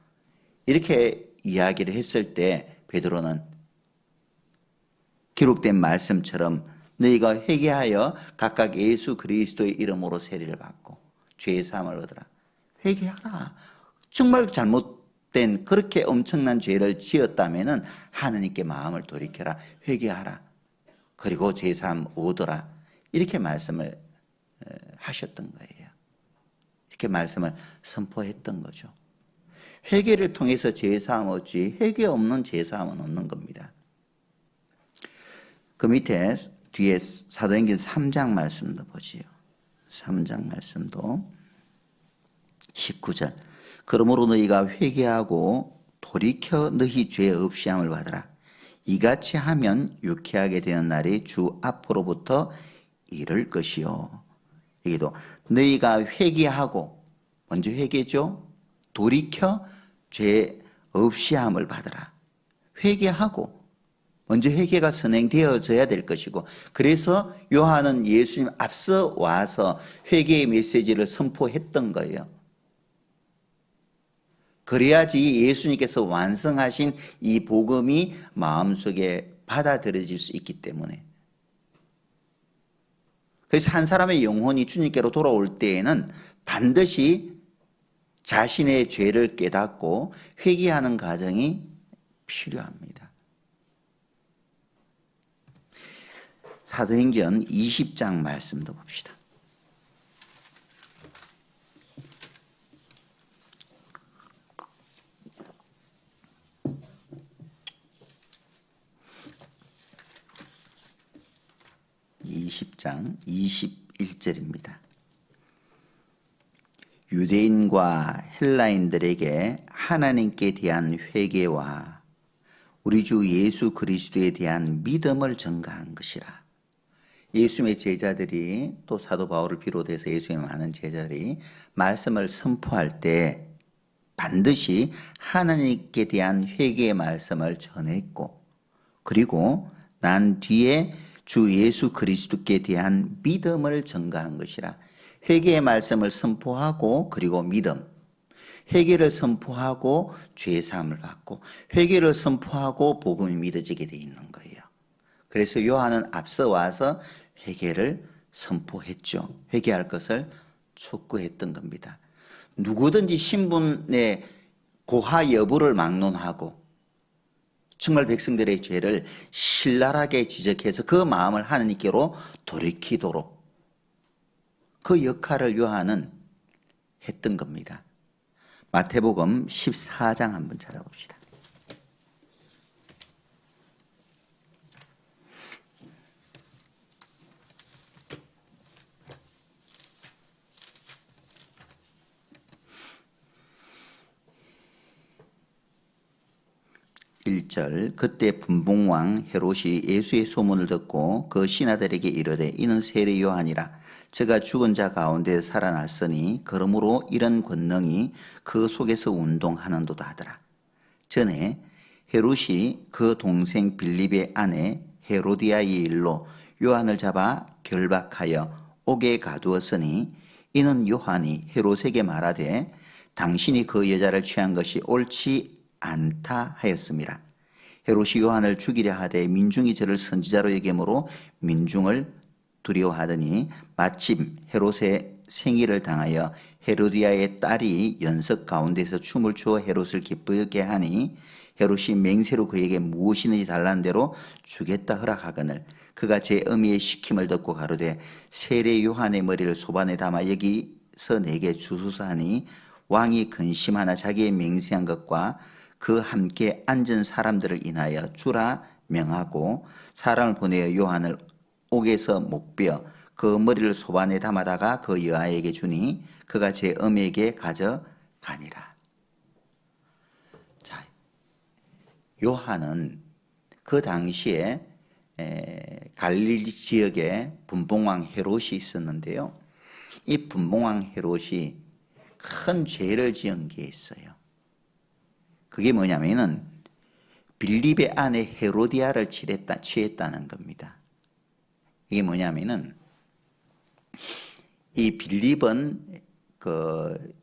이렇게 이야기를 했을 때 베드로는 기록된 말씀처럼 너희가 회개하여 각각 예수 그리스도의 이름으로 세례를 받고 죄의 사함을 얻으라. 회개하라. 정말 잘못된 그렇게 엄청난 죄를 지었다면은 하나님께 마음을 돌이켜라. 회개하라. 그리고 죄 사함 얻으라. 이렇게 말씀을 하셨던 거예요. 이렇게 말씀을 선포했던 거죠. 회개를 통해서 죄 사함 얻지 회개 없는 죄 사함은 없는 겁니다. 그 밑에 뒤에 사도행전 3장 말씀도 보지요. 3장 말씀도 19절 그러므로 너희가 회개하고 돌이켜 너희 죄 없이 함을 받으라. 이같이 하면 유쾌하게 되는 날이 주 앞으로부터 이를 것이요. 여기도 너희가 회개하고, 먼저 회개죠. 돌이켜 죄 없이 함을 받으라. 회개하고 먼저 회개가 선행되어져야 될 것이고, 그래서 요한은 예수님 앞서 와서 회개의 메시지를 선포했던 거예요. 그래야지 예수님께서 완성하신 이 복음이 마음속에 받아들여질 수 있기 때문에. 그래서 한 사람의 영혼이 주님께로 돌아올 때에는 반드시 자신의 죄를 깨닫고 회개하는 과정이 필요합니다. 사도행전 20장 말씀도 봅시다. (20장) 21절입니다. 유대인과 헬라인들에게 하나님께 대한 회개와 우리 주 예수 그리스도에 대한 믿음을 전가한 것이라. 예수님의 제자들이, 또 사도 바울을 비롯해서 예수님의 많은 제자들이 말씀을 선포할 때 반드시 하나님께 대한 회개의 말씀을 전했고, 그리고 난 뒤에 주 예수 그리스도께 대한 믿음을 전가한 것이라. 회개의 말씀을 선포하고, 그리고 믿음, 회개를 선포하고 죄 사함을 받고, 회개를 선포하고 복음이 믿어지게 돼 있는 거예요. 그래서 요한은 앞서 와서 회개를 선포했죠. 회개할 것을 촉구했던 겁니다. 누구든지 신분의 고하 여부를 막론하고 정말 백성들의 죄를 신랄하게 지적해서 그 마음을 하나님께로 돌이키도록 그 역할을 요한은 했던 겁니다. 마태복음 14장 한번 찾아봅시다. 1절 그때 분봉왕 헤롯이 예수의 소문을 듣고 그 신하들에게 이르되 이는 세례 요한이라 저가 죽은 자 가운데 살아났으니 그러므로 이런 권능이 그 속에서 운동하는도다 하더라. 전에 헤롯이 그 동생 빌립의 아내 헤로디아의 일로 요한을 잡아 결박하여 옥에 가두었으니 이는 요한이 헤롯에게 말하되 당신이 그 여자를 취한 것이 옳지 않다 하였습니다. 헤롯이 요한을 죽이려 하되 민중이 저를 선지자로 여김으로 민중을 두려워하더니 마침 헤롯의 생일을 당하여 헤로디아의 딸이 연석 가운데서 춤을 추어 헤롯을 기쁘게 하니 헤롯이 맹세로 그에게 무엇이든지 달라는 대로 주겠다 허락하거늘 그가 제 어미의 시킴을 듣고 가로되 세례 요한의 머리를 소반에 담아 여기서 내게 주소서 하니 왕이 근심하나 자기의 맹세한 것과 그 함께 앉은 사람들을 인하여 주라 명하고 사람을 보내어 요한을 옥에서 목베어 그 머리를 소반에 담아다가 그 여아에게 주니 그가 제 어미에게 가져가니라. 자, 요한은 그 당시에 갈릴리 지역에 분봉왕 헤롯이 있었는데요. 이 분봉왕 헤롯이 큰 죄를 지은 게 있어요. 그게 뭐냐면은 빌립의 아내 헤로디아를 취했다는 겁니다. 이게 뭐냐면은 이 빌립은 그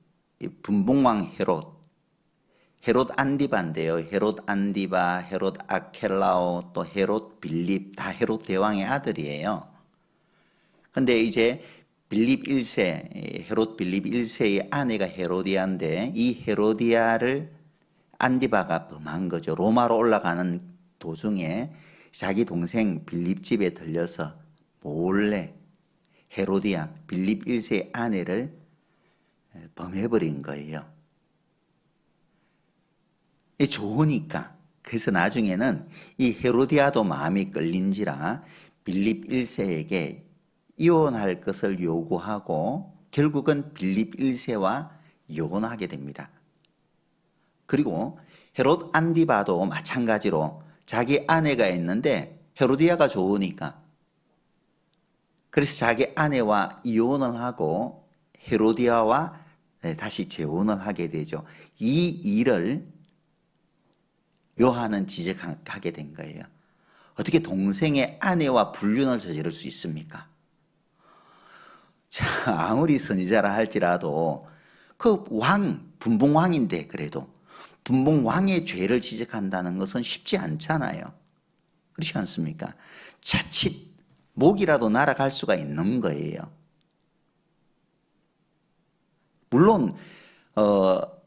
분봉왕 헤롯 안디바인데요. 헤롯 안디바, 헤롯 아켈라오, 또 헤롯 빌립 다 헤롯 대왕의 아들이에요. 근데 이제 빌립 1세, 헤롯 빌립 1세의 아내가 헤로디아인데 이 헤로디아를 안디바가 범한 거죠. 로마로 올라가는 도중에 자기 동생 빌립 집에 들려서 몰래 헤로디아, 빌립 1세의 아내를 범해버린 거예요. 좋으니까. 그래서 나중에는 이 헤로디아도 마음이 끌린지라 빌립 1세에게 이혼할 것을 요구하고 결국은 빌립 1세와 이혼하게 됩니다. 그리고 헤롯 안디바도 마찬가지로 자기 아내가 있는데 헤로디아가 좋으니까 그래서 자기 아내와 이혼을 하고 헤로디아와 다시 재혼을 하게 되죠. 이 일을 요한은 지적하게 된 거예요. 어떻게 동생의 아내와 불륜을 저지를 수 있습니까? 자, 아무리 선지자라 할지라도 그 분봉왕인데 그래도 분봉왕의 죄를 지적한다는 것은 쉽지 않잖아요. 그렇지 않습니까? 자칫 목이라도 날아갈 수가 있는 거예요. 물론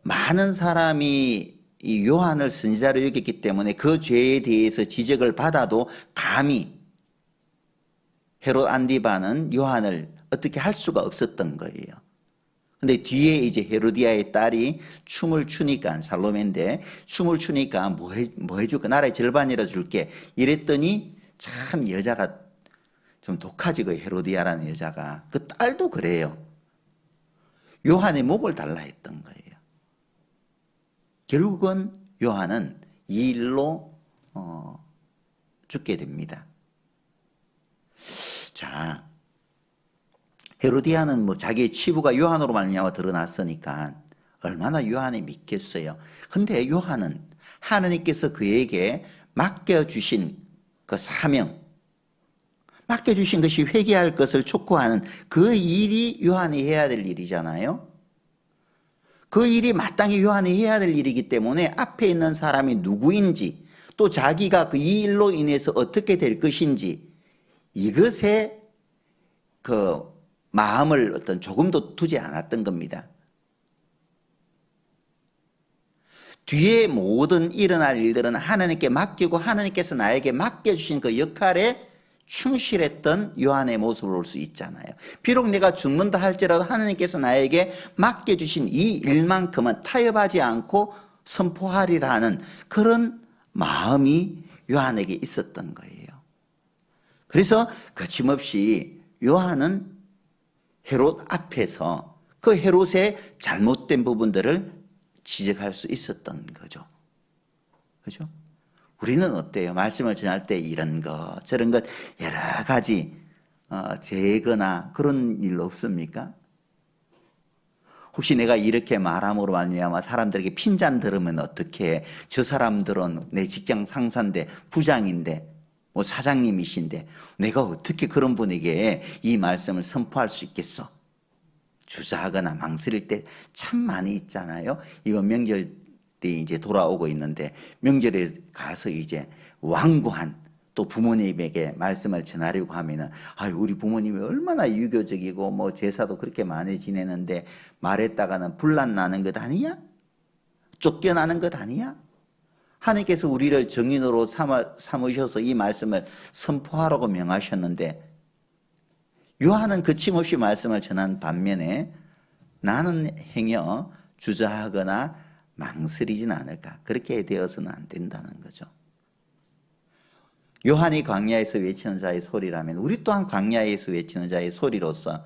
많은 사람이 이 요한을 선지자로 여겼기 때문에 그 죄에 대해서 지적을 받아도 감히 헤롯 안디바는 요한을 어떻게 할 수가 없었던 거예요. 근데 뒤에 이제 헤로디아의 딸이 춤을 추니까 살로메인데 춤을 추니까 뭐 해줄까? 나라의 절반이라 줄게. 이랬더니 참 여자가 좀 독하지 그 헤로디아라는 여자가. 그 딸도 그래요. 요한의 목을 달라 했던 거예요. 결국은 요한은 이 일로 죽게 됩니다. 자, 헤로디아는 뭐 자기의 치부가 요한으로 말미암아 드러났으니까 얼마나 요한이 믿겠어요. 근데 요한은 하나님께서 그에게 맡겨주신 그 사명, 맡겨주신 것이 회개할 것을 촉구하는 그 일이 요한이 해야 될 일이잖아요. 그 일이 마땅히 요한이 해야 될 일이기 때문에 앞에 있는 사람이 누구인지 또 자기가 그 이 일로 인해서 어떻게 될 것인지 이것에 그 마음을 어떤 조금도 두지 않았던 겁니다. 뒤에 모든 일어날 일들은 하나님께 맡기고 하나님께서 나에게 맡겨주신 그 역할에 충실했던 요한의 모습을 볼 수 있잖아요. 비록 내가 죽는다 할지라도 하나님께서 나에게 맡겨주신 이 일만큼은 타협하지 않고 선포하리라는 그런 마음이 요한에게 있었던 거예요. 그래서 거침없이 요한은 헤롯 앞에서 그 헤롯의 잘못된 부분들을 지적할 수 있었던 거죠. 그죠? 우리는 어때요? 말씀을 전할 때 이런 것 저런 것 여러 가지 제거나 그런 일 없습니까? 혹시 내가 이렇게 말함으로 말미암아 사람들에게 핀잔 들으면 어떻게, 저 사람들은 내 직장 상사인데 부장인데 뭐 사장님이신데 내가 어떻게 그런 분에게 이 말씀을 선포할 수 있겠어? 주저하거나 망설일 때 참 많이 있잖아요. 이번 명절이 이제 돌아오고 있는데 명절에 가서 이제 완고한 또 부모님에게 말씀을 전하려고 하면은 우리 부모님이 얼마나 유교적이고 뭐 제사도 그렇게 많이 지내는데 말했다가는 분란 나는 것 아니야? 쫓겨나는 것 아니야? 하나님께서 우리를 증인으로 삼으셔서 이 말씀을 선포하라고 명하셨는데 요한은 거침없이 말씀을 전한 반면에 나는 행여 주저하거나 망설이진 않을까, 그렇게 되어서는 안 된다는 거죠. 요한이 광야에서 외치는 자의 소리라면 우리 또한 광야에서 외치는 자의 소리로서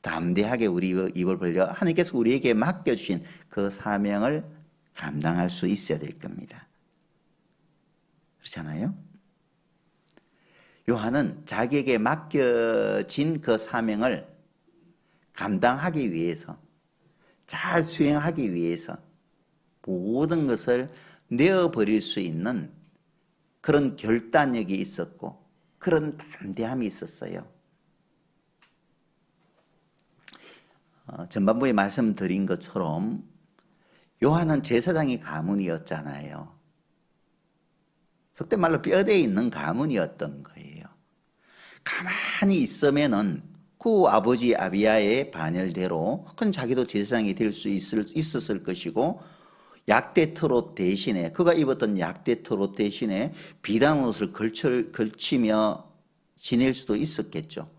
담대하게 우리 입을 벌려 하나님께서 우리에게 맡겨주신 그 사명을 감당할 수 있어야 될 겁니다. 그렇잖아요? 요한은 자기에게 맡겨진 그 사명을 감당하기 위해서, 잘 수행하기 위해서 모든 것을 내어버릴 수 있는 그런 결단력이 있었고 그런 담대함이 있었어요. 전반부에 말씀드린 것처럼 요한은 제사장의 가문이었잖아요. 속된 말로 뼈대에 있는 가문이었던 거예요. 가만히 있으면은 그 아버지 아비야의 반열대로 그건 자기도 제사장이 될 수 있었을 것이고, 약대 트롯 대신에, 그가 입었던 약대 트롯 대신에 비단 옷을 걸치며 지낼 수도 있었겠죠.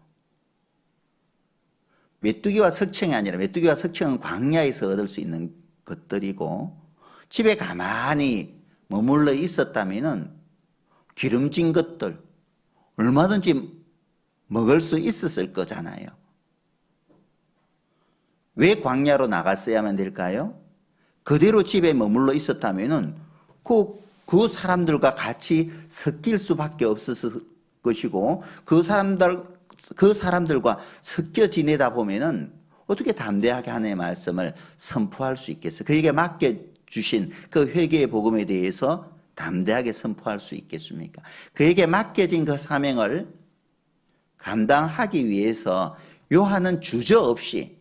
메뚜기와 석청이 아니라, 메뚜기와 석청은 광야에서 얻을 수 있는 것들이고, 집에 가만히 머물러 있었다면은 기름진 것들 얼마든지 먹을 수 있었을 거잖아요. 왜 광야로 나갔어야만 될까요? 그대로 집에 머물러 있었다면은 그 사람들과 같이 섞일 수밖에 없었을 것이고, 그 사람들과 섞여 지내다 보면은 어떻게 담대하게 하나님의 말씀을 선포할 수 있겠어요? 그에게 맡겨주신 그 회개의 복음에 대해서 담대하게 선포할 수 있겠습니까? 그에게 맡겨진 그 사명을 감당하기 위해서 요한은 주저없이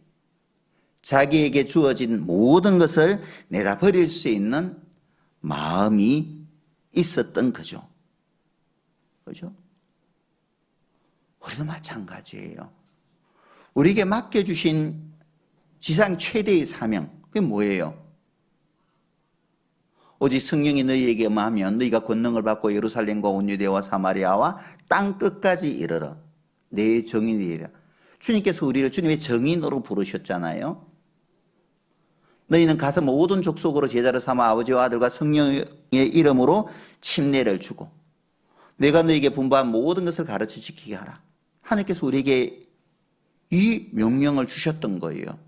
자기에게 주어진 모든 것을 내다 버릴 수 있는 마음이 있었던 거죠. 그죠? 우리도 마찬가지예요. 우리에게 맡겨주신 지상 최대의 사명, 그게 뭐예요? 오직 성령이 너희에게 임하면 너희가 권능을 받고 예루살렘과 온 유대와 사마리아와 땅 끝까지 이르러 내 정인이 되리라. 주님께서 우리를 주님의 정인으로 부르셨잖아요. 너희는 가서 모든 족속으로 제자를 삼아 아버지와 아들과 성령의 이름으로 침례를 주고 내가 너희에게 분부한 모든 것을 가르쳐 지키게 하라. 하나님께서 우리에게 이 명령을 주셨던 거예요.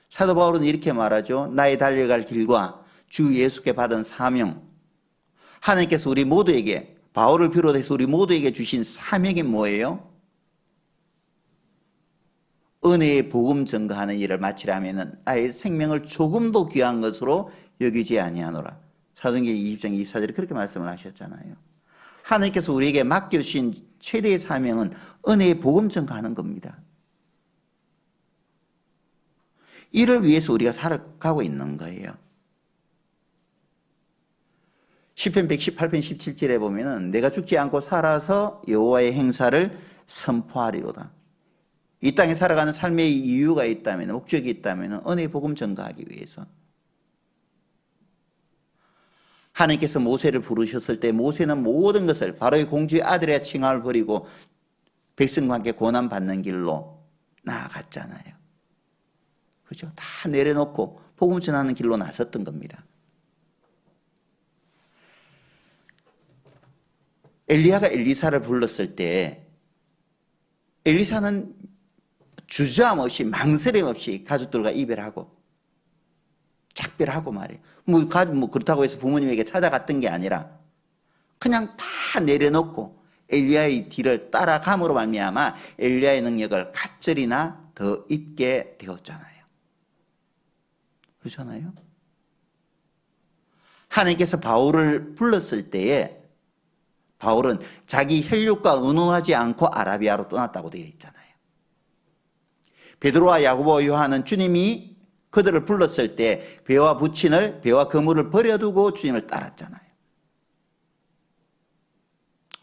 사도 바울은 이렇게 말하죠. 나의 달려갈 길과 주 예수께 받은 사명, 하나님께서 우리 모두에게, 바울을 비롯해서 우리 모두에게 주신 사명이 뭐예요? 은혜의 복음 전가하는 일을 마치려면 나의 생명을 조금도 귀한 것으로 여기지 아니하노라. 사도행전 20장 24절에 그렇게 말씀을 하셨잖아요. 하나님께서 우리에게 맡겨주신 최대의 사명은 은혜의 복음 전가하는 겁니다. 이를 위해서 우리가 살아가고 있는 거예요. 시편 118편 17절에 보면은 내가 죽지 않고 살아서 여호와의 행사를 선포하리로다. 이 땅에 살아가는 삶의 이유가 있다면, 목적이 있다면 은혜의 복음 전가하기 위해서. 하나님께서 모세를 부르셨을 때 모세는 모든 것을 바로의 공주의 아들의 칭함을 버리고 백성과 함께 고난받는 길로 나아갔잖아요. 그죠? 다 내려놓고 복음 전하는 길로 나섰던 겁니다. 엘리야가 엘리사를 불렀을 때 엘리사는 주저함 없이 망설임 없이 가족들과 이별하고 특별하고 말이에요. 뭐 그렇다고 해서 부모님에게 찾아갔던 게 아니라 그냥 다 내려놓고 엘리야의 뒤를 따라감으로 말미암아 엘리야의 능력을 갑절이나 더 입게 되었잖아요. 그렇잖아요. 하나님께서 바울을 불렀을 때에 바울은 자기 혈육과 의논하지 않고 아라비아로 떠났다고 되어 있잖아요. 베드로와 야고보와 요한은 주님이 그들을 불렀을 때 배와 부친을, 배와 그물을 버려두고 주님을 따랐잖아요.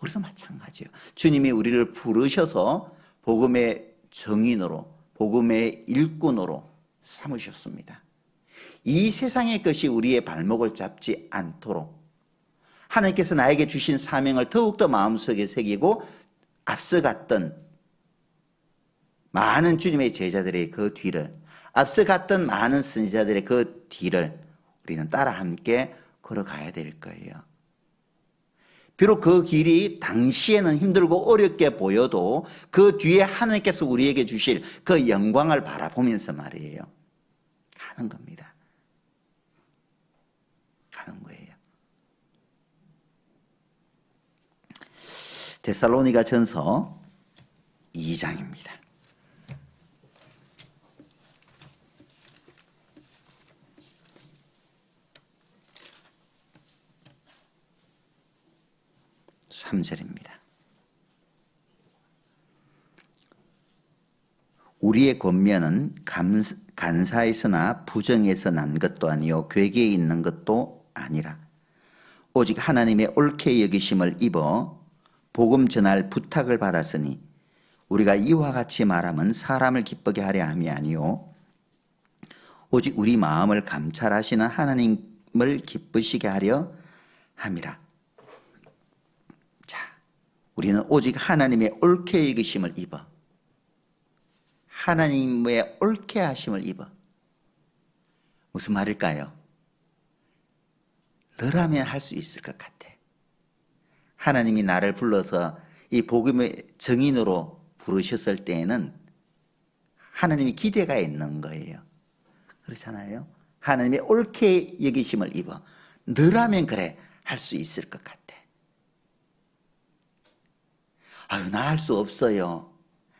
우리도 마찬가지예요. 주님이 우리를 부르셔서 복음의 정인으로, 복음의 일꾼으로 삼으셨습니다. 이 세상의 것이 우리의 발목을 잡지 않도록 하나님께서 나에게 주신 사명을 더욱더 마음속에 새기고 앞서갔던 많은 주님의 제자들의 그 뒤를, 앞서갔던 많은 선지자들의 그 뒤를 우리는 따라 함께 걸어가야 될 거예요. 비록 그 길이 당시에는 힘들고 어렵게 보여도 그 뒤에 하나님께서 우리에게 주실 그 영광을 바라보면서 말이에요. 가는 겁니다. 가는 거예요. 데살로니가 전서 2장입니다. (3절입니다) 우리의 권면은 간사에서나 부정에서 난 것도 아니요 괴계에 있는 것도 아니라 오직 하나님의 옳게 여기심을 입어 복음 전할 부탁을 받았으니 우리가 이와 같이 말하면 사람을 기쁘게 하려 함이 아니요 오직 우리 마음을 감찰하시는 하나님을 기쁘시게 하려 함이라. 자, 우리는 오직 하나님의 옳게 여기심을 입어, 하나님의 옳게 하심을 입어. 무슨 말일까요? 너라면 할 수 있을 것 같아. 하나님이 나를 불러서 이 복음의 정인으로 부르셨을 때에는 하나님이 기대가 있는 거예요. 그렇잖아요. 하나님의 옳게 여기심을 입어. 너라면 그래, 할 수 있을 것 같아. 아유, 나 할 수 없어요.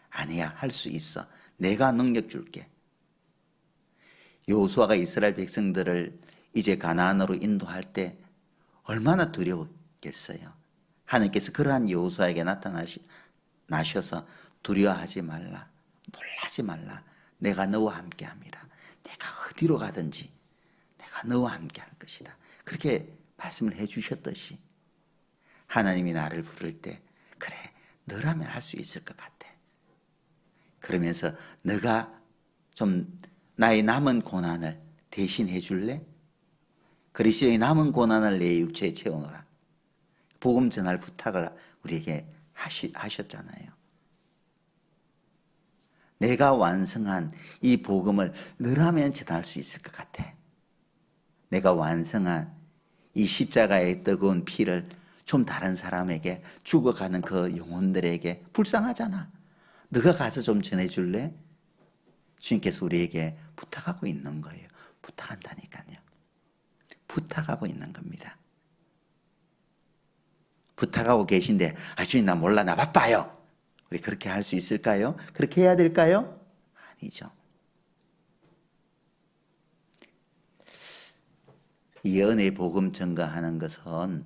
아니야, 할 수 있어. 내가 능력 줄게. 여호수아가 이스라엘 백성들을 이제 가나안으로 인도할 때 얼마나 두려웠겠어요. 하나님께서 그러한 여호수아에게 나셔서 두려워하지 말라, 놀라지 말라, 내가 너와 함께 함이라. 내가 어디로 가든지 내가 너와 함께 할 것이다. 그렇게 말씀을 해 주셨듯이 하나님이 나를 부를 때 그래, 너라면 할 수 있을 것 같아. 그러면서 너가 좀 나의 남은 고난을 대신해 줄래? 그리스도의 남은 고난을 내 육체에 채워놓으라. 복음 전할 부탁을 우리에게 하셨잖아요. 내가 완성한 이 복음을 너라면 전할 수 있을 것 같아. 내가 완성한 이 십자가의 뜨거운 피를 좀 다른 사람에게 죽어가는 그 영혼들에게 불쌍하잖아. 너가 가서 좀 전해줄래? 주님께서 우리에게 부탁하고 있는 거예요. 부탁한다니까요. 부탁하고 있는 겁니다. 부탁하고 계신데 주님 나 몰라, 나 바빠요. 우리 그렇게 할 수 있을까요? 그렇게 해야 될까요? 아니죠. 이 은혜의 복음 전가하는 것은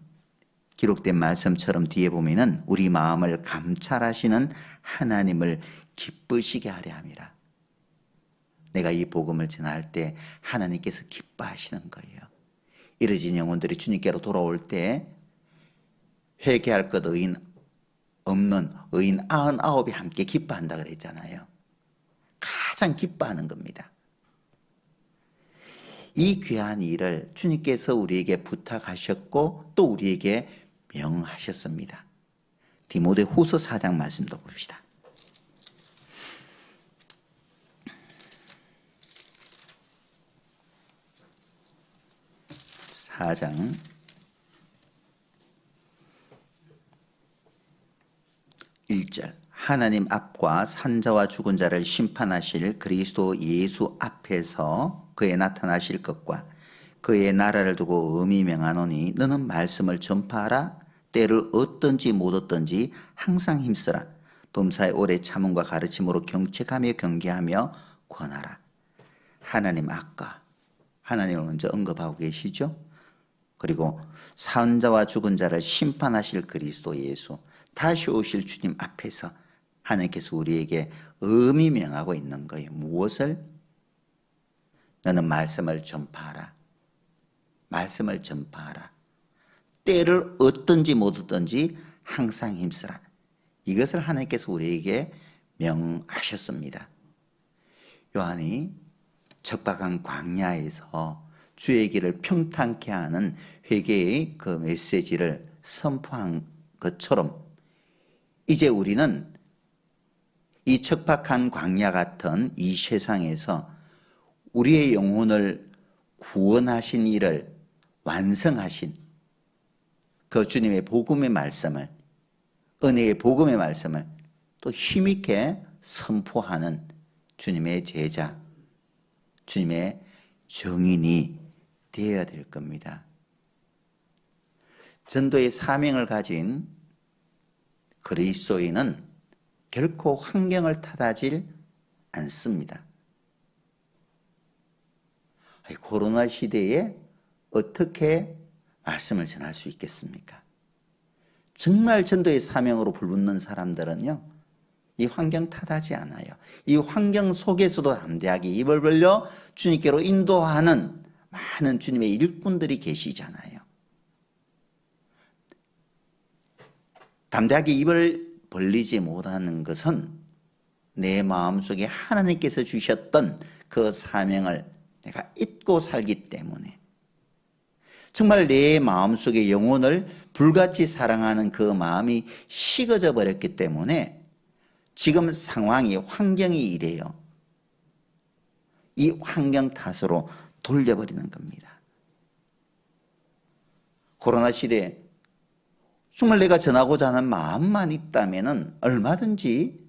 기록된 말씀처럼 뒤에 보면은 우리 마음을 감찰하시는 하나님을 기쁘시게 하려 함이라. 내가 이 복음을 전할 때 하나님께서 기뻐하시는 거예요. 이르진 영혼들이 주님께로 돌아올 때 회개할 것 의인 없는 의인 99이 함께 기뻐한다 그랬잖아요. 가장 기뻐하는 겁니다. 이 귀한 일을 주님께서 우리에게 부탁하셨고 또 우리에게 명하셨습니다. 디모데후서 4장 말씀도 봅시다. 4장 1절 하나님 앞과 산자와 죽은 자를 심판하실 그리스도 예수 앞에서 그에 나타나실 것과 그의 나라를 두고 엄히 명하노니 너는 말씀을 전파하라. 때를 얻든지 못 얻든지 항상 힘쓰라. 범사의 오래 참음과 가르침으로 경책하며 경계하며 권하라. 하나님 아까 하나님을 먼저 언급하고 계시죠. 그리고 산 자와 죽은 자를 심판하실 그리스도 예수, 다시 오실 주님 앞에서 하나님께서 우리에게 엄히 명하고 있는 거예요. 무엇을? 너는 말씀을 전파하라. 말씀을 전파하라. 때를 얻든지 못 얻든지 항상 힘쓰라. 이것을 하나님께서 우리에게 명하셨습니다. 요한이 척박한 광야에서 주의 길을 평탄케 하는 회개의 그 메시지를 선포한 것처럼 이제 우리는 이 척박한 광야 같은 이 세상에서 우리의 영혼을 구원하신 일을 완성하신 그 주님의 복음의 말씀을, 은혜의 복음의 말씀을 또 힘있게 선포하는 주님의 제자, 주님의 증인이 되어야 될 겁니다. 전도의 사명을 가진 그리스도인은 결코 환경을 탓하지 않습니다. 코로나 시대에 어떻게 말씀을 전할 수 있겠습니까? 정말 전도의 사명으로 불붙는 사람들은요, 이 환경 탓하지 않아요. 이 환경 속에서도 담대하게 입을 벌려 주님께로 인도하는 많은 주님의 일꾼들이 계시잖아요. 담대하게 입을 벌리지 못하는 것은 내 마음속에 하나님께서 주셨던 그 사명을 내가 잊고 살기 때문에, 정말 내 마음속에 영혼을 불같이 사랑하는 그 마음이 식어져 버렸기 때문에 지금 상황이, 환경이 이래요. 이 환경 탓으로 돌려버리는 겁니다. 코로나 시대에 정말 내가 전하고자 하는 마음만 있다면 얼마든지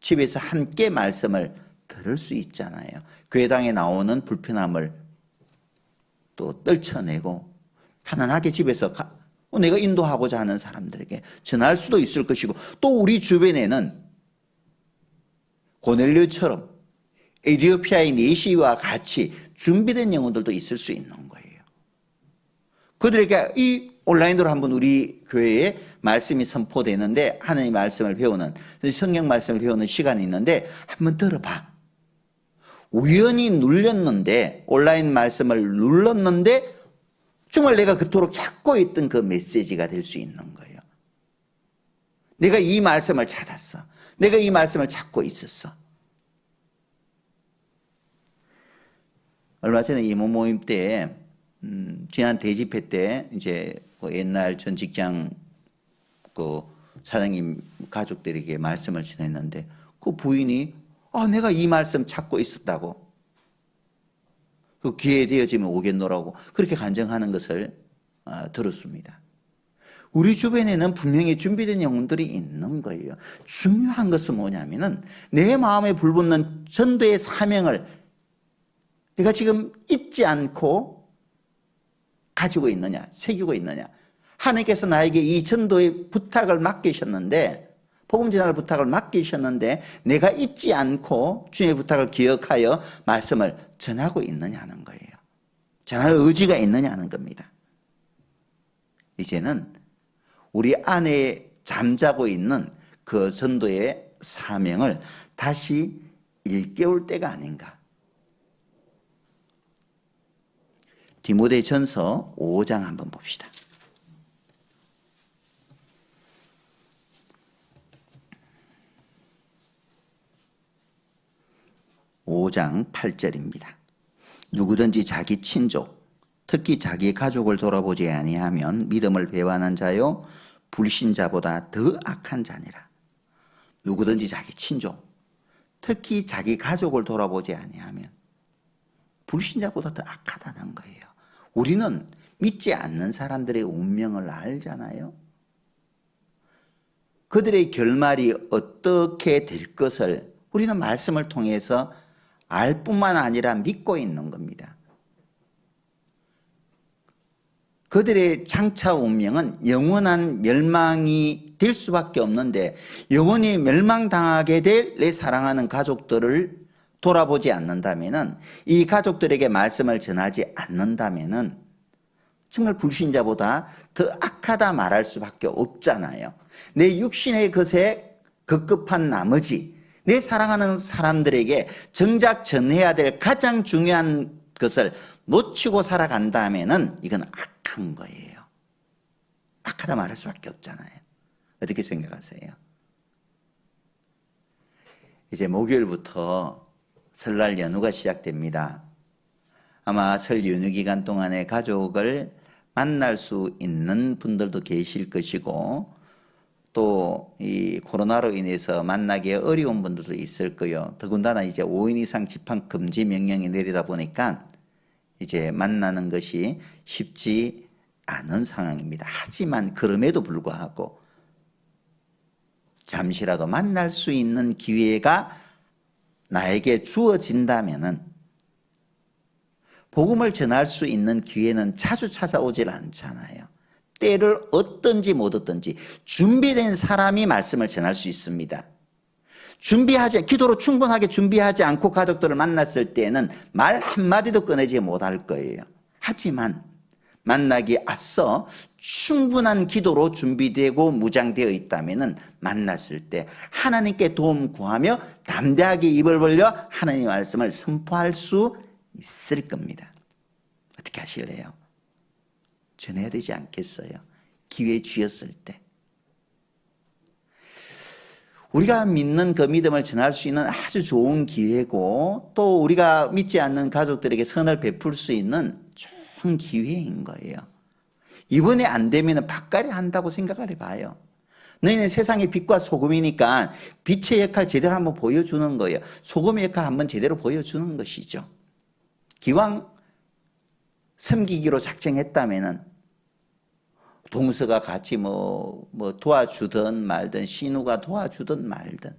집에서 함께 말씀을 들을 수 있잖아요. 교회당에 나오는 불편함을 또 떨쳐내고 편안하게 집에서 내가 인도하고자 하는 사람들에게 전할 수도 있을 것이고, 또 우리 주변에는 고넬료처럼 에티오피아의 내시와 같이 준비된 영혼들도 있을 수 있는 거예요. 그들에게 이 온라인으로 한번 우리 교회에 말씀이 선포되는데, 하나님 말씀을 배우는, 성경 말씀을 배우는 시간이 있는데 한번 들어봐. 우연히 눌렸는데, 온라인 말씀을 눌렀는데 정말 내가 그토록 찾고 있던 그 메시지가 될 수 있는 거예요. 내가 이 말씀을 찾았어. 내가 이 말씀을 찾고 있었어. 얼마 전에 이모 모임 때, 지난 대집회 때 이제 그 옛날 전 직장 그 사장님 가족들에게 말씀을 전했는데, 그 부인이 내가 이 말씀 찾고 있었다고, 그 기회 되어지면 오겠노라고 그렇게 간증하는 것을 들었습니다. 우리 주변에는 분명히 준비된 영혼들이 있는 거예요. 중요한 것은 뭐냐면은 내 마음에 불붙는 전도의 사명을 내가 지금 잊지 않고 가지고 있느냐, 새기고 있느냐. 하나님께서 나에게 이 전도의 부탁을 맡기셨는데, 복음 전할 부탁을 맡기셨는데 내가 잊지 않고 주님의 부탁을 기억하여 말씀을 전하고 있느냐는 거예요. 전할 의지가 있느냐는 겁니다. 이제는 우리 안에 잠자고 있는 그 전도의 사명을 다시 일깨울 때가 아닌가. 디모데전서 5장 한번 봅시다. 5장 8절입니다. 누구든지 자기 친족, 특히 자기 가족을 돌아보지 아니하면 믿음을 배반한 자요 불신자보다 더 악한 자니라. 누구든지 자기 친족, 특히 자기 가족을 돌아보지 아니하면 불신자보다 더 악하다는 거예요. 우리는 믿지 않는 사람들의 운명을 알잖아요. 그들의 결말이 어떻게 될 것을 우리는 말씀을 통해서 알 뿐만 아니라 믿고 있는 겁니다. 그들의 장차 운명은 영원한 멸망이 될 수밖에 없는데 영원히 멸망당하게 될 내 사랑하는 가족들을 돌아보지 않는다면은, 이 가족들에게 말씀을 전하지 않는다면은 정말 불신자보다 더 악하다 말할 수밖에 없잖아요. 내 육신의 것에 급급한 나머지 내 사랑하는 사람들에게 정작 전해야 될 가장 중요한 것을 놓치고 살아간다면은 이건 악한 거예요. 악하다 말할 수밖에 없잖아요. 어떻게 생각하세요? 이제 목요일부터 설날 연휴가 시작됩니다. 아마 설 연휴 기간 동안에 가족을 만날 수 있는 분들도 계실 것이고, 또 이 코로나로 인해서 만나기 어려운 분들도 있을 거예요. 더군다나 이제 5인 이상 집합 금지 명령이 내리다 보니까 이제 만나는 것이 쉽지 않은 상황입니다. 하지만 그럼에도 불구하고 잠시라도 만날 수 있는 기회가 나에게 주어진다면은, 복음을 전할 수 있는 기회는 자주 찾아오질 않잖아요. 때를 얻든지 못 얻든지 준비된 사람이 말씀을 전할 수 있습니다. 기도로 충분하게 준비하지 않고 가족들을 만났을 때는 말 한마디도 꺼내지 못할 거예요. 하지만 만나기 앞서 충분한 기도로 준비되고 무장되어 있다면 만났을 때 하나님께 도움 구하며 담대하게 입을 벌려 하나님의 말씀을 선포할 수 있을 겁니다. 어떻게 하실래요? 전해야 되지 않겠어요? 기회 주었을 때. 우리가 믿는 그 믿음을 전할 수 있는 아주 좋은 기회고, 또 우리가 믿지 않는 가족들에게 선을 베풀 수 있는 좋은 기회인 거예요. 이번에 안 되면 바까리 한다고 생각을 해봐요. 너희는 세상의 빛과 소금이니까 빛의 역할 제대로 한번 보여주는 거예요. 소금의 역할 한번 제대로 보여주는 것이죠. 기왕 섬기기로 작정했다면은 동서가 같이 도와주든 말든, 신우가 도와주든 말든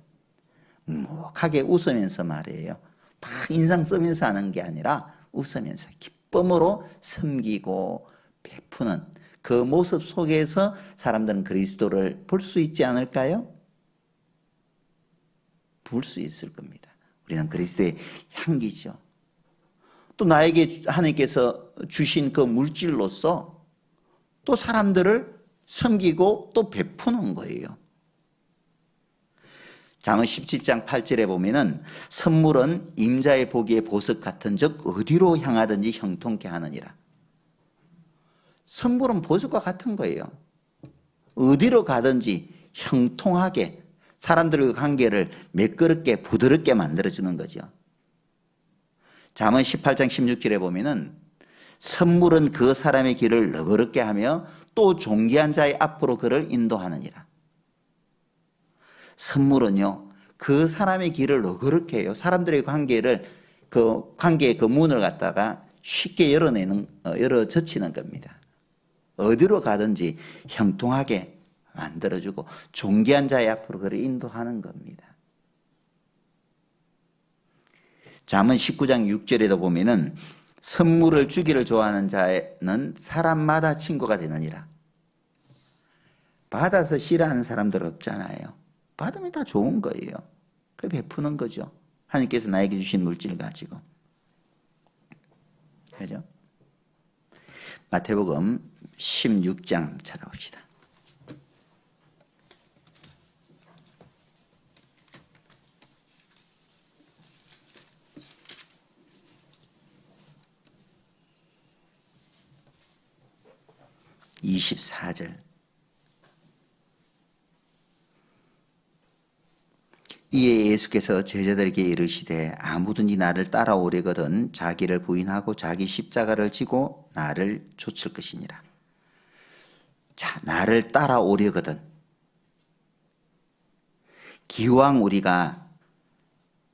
묵하게 웃으면서 말이에요. 막 인상 쓰면서 하는 게 아니라 웃으면서 기쁨으로 섬기고 베푸는 그 모습 속에서 사람들은 그리스도를 볼 수 있지 않을까요? 볼 수 있을 겁니다. 우리는 그리스도의 향기죠. 또 나에게 하나님께서 주신 그 물질로서 또 사람들을 섬기고 또 베푸는 거예요. 잠언 17장 8절에 보면은 선물은 임자의 보기에 보석 같은 즉 어디로 향하든지 형통케 하느니라. 선물은 보석과 같은 거예요. 어디로 가든지 형통하게 사람들의 관계를 매끄럽게 부드럽게 만들어주는 거죠. 잠언 18장 16절에 보면은 선물은 그 사람의 길을 너그럽게 하며 또 존귀한 자의 앞으로 그를 인도하느니라. 선물은요, 그 사람의 길을 너그럽게 해요. 사람들의 관계의 그 문을 갖다가 쉽게 열어젖히는 겁니다. 어디로 가든지 형통하게 만들어주고 존귀한 자의 앞으로 그를 인도하는 겁니다. 잠언 19장 6절에도 보면은 선물을 주기를 좋아하는 자는 사람마다 친구가 되느니라. 받아서 싫어하는 사람들 없잖아요. 받으면 다 좋은 거예요. 그 베푸는 거죠. 하나님께서 나에게 주신 물질 가지고. 그죠? 마태복음 16장 찾아봅시다. (24절) 이에 예수께서 제자들에게 이르시되 아무든지 나를 따라오려거든 자기를 부인하고 자기 십자가를 지고 나를 좇을 것이니라. 자, 나를 따라오려거든. 기왕 우리가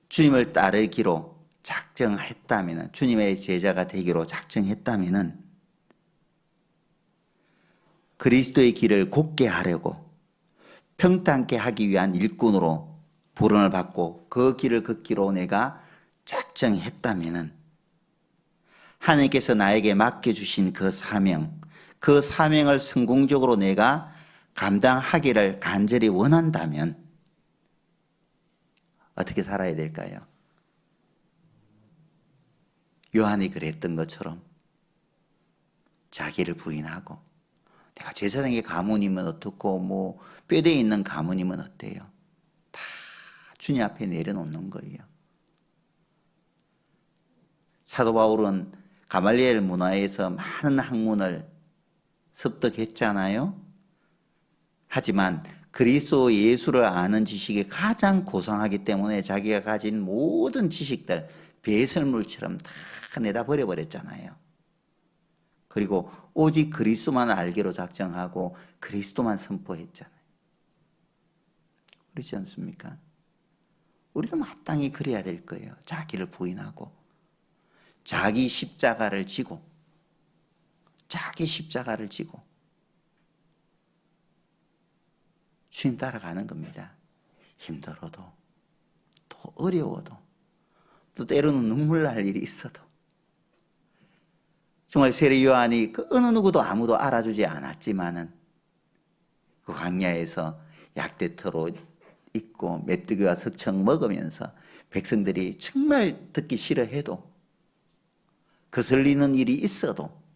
주님을 따르기로 작정했다면, 주님의 제자가 되기로 작정했다면 그리스도의 길을 곧게 하려고 평탄케 하기 위한 일꾼으로 부름을 받고 그 길을 걷기로 내가 작정했다면 하나님께서 나에게 맡겨주신 그 사명, 그 사명을 성공적으로 내가 감당하기를 간절히 원한다면 어떻게 살아야 될까요? 요한이 그랬던 것처럼 자기를 부인하고, 내가 제사장의 가문이면 어떻고 뭐 뼈대에 있는 가문이면 어때요? 다 주님 앞에 내려놓는 거예요. 사도 바울은 가말리엘 문화에서 많은 학문을 습득했잖아요. 하지만 그리스도 예수를 아는 지식이 가장 고상하기 때문에 자기가 가진 모든 지식들 배설물처럼 다 내다 버려버렸잖아요. 그리고 오직 그리스도만 알기로 작정하고 그리스도만 선포했잖아요. 그렇지 않습니까? 우리도 마땅히 그래야 될 거예요. 자기를 부인하고 자기 십자가를 지고 주님 따라가는 겁니다. 힘들어도 또 어려워도 또 때로는 눈물 날 일이 있어도 정말 세례 요한이 그 어느 누구도 아무도 알아주지 않았지만은 그 광야에서 약대터로 있고 메뚜기와 석청 먹으면서 백성들이 정말 듣기 싫어해도 거슬리는 일이 있어도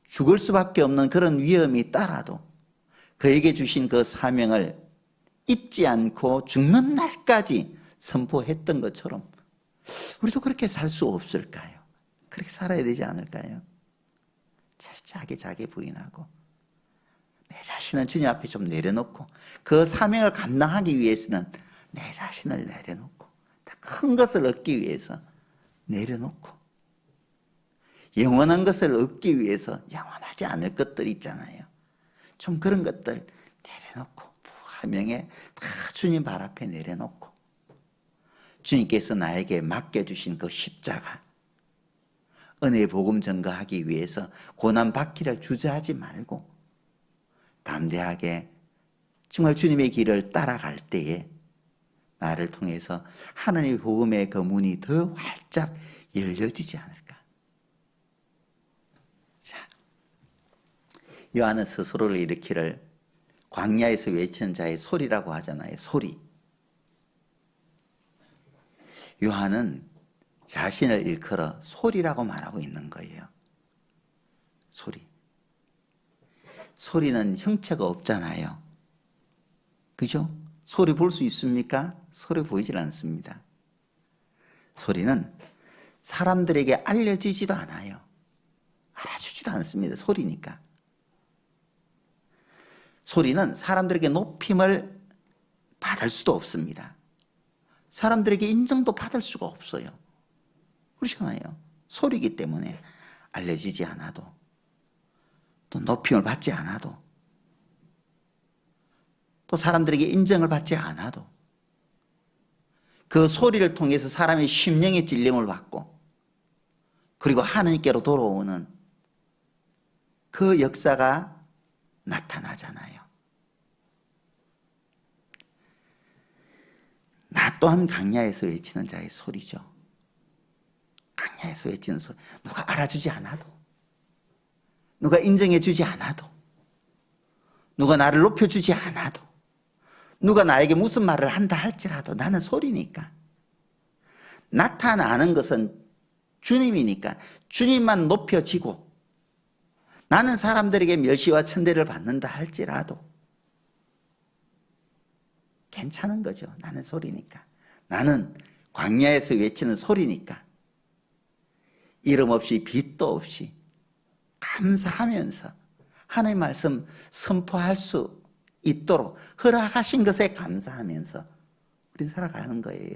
죽을 수밖에 없는 그런 위험이 따라도 그에게 주신 그 사명을 잊지 않고 죽는 날까지 선포했던 것처럼 우리도 그렇게 살 수 없을까요? 그렇게 살아야 되지 않을까요? 철저하게 자기 부인하고 내 자신은 주님 앞에 좀 내려놓고 그 사명을 감당하기 위해서는 내 자신을 내려놓고 더 큰 것을 얻기 위해서 내려놓고 영원한 것을 얻기 위해서 영원하지 않을 것들 있잖아요. 좀 그런 것들 내려놓고 무화명에 다 주님 발 앞에 내려놓고 주님께서 나에게 맡겨주신 그 십자가 은혜의 복음 전가하기 위해서 고난 받기를 주저하지 말고 담대하게 정말 주님의 길을 따라갈 때에 나를 통해서 하나님의 복음의 그 문이 더 활짝 열려지지 않을까. 자, 요한은 스스로를 일으키를 광야에서 외치는 자의 소리라고 하잖아요. 소리. 요한은 자신을 일컬어 소리라고 말하고 있는 거예요. 소리. 소리는 형체가 없잖아요. 그죠? 소리 볼 수 있습니까? 소리 보이질 않습니다. 소리는 사람들에게 알려지지도 않아요. 알아주지도 않습니다. 소리니까. 소리는 사람들에게 높임을 받을 수도 없습니다. 사람들에게 인정도 받을 수가 없어요. 그렇잖아요. 소리이기 때문에 알려지지 않아도 또 높임을 받지 않아도 또 사람들에게 인정을 받지 않아도 그 소리를 통해서 사람의 심령의 찔림을 받고 그리고 하나님께로 돌아오는 그 역사가 나타나잖아요. 나 또한 광야에서 외치는 자의 소리죠. 광야에서 외치는 소리. 누가 알아주지 않아도 누가 인정해 주지 않아도 누가 나를 높여주지 않아도 누가 나에게 무슨 말을 한다 할지라도 나는 소리니까 나타나는 것은 주님이니까 주님만 높여지고 나는 사람들에게 멸시와 천대를 받는다 할지라도 괜찮은 거죠. 나는 소리니까. 나는 광야에서 외치는 소리니까 이름 없이 빛도 없이 감사하면서 하나님의 말씀 선포할 수 있도록 허락하신 것에 감사하면서 우린 살아가는 거예요.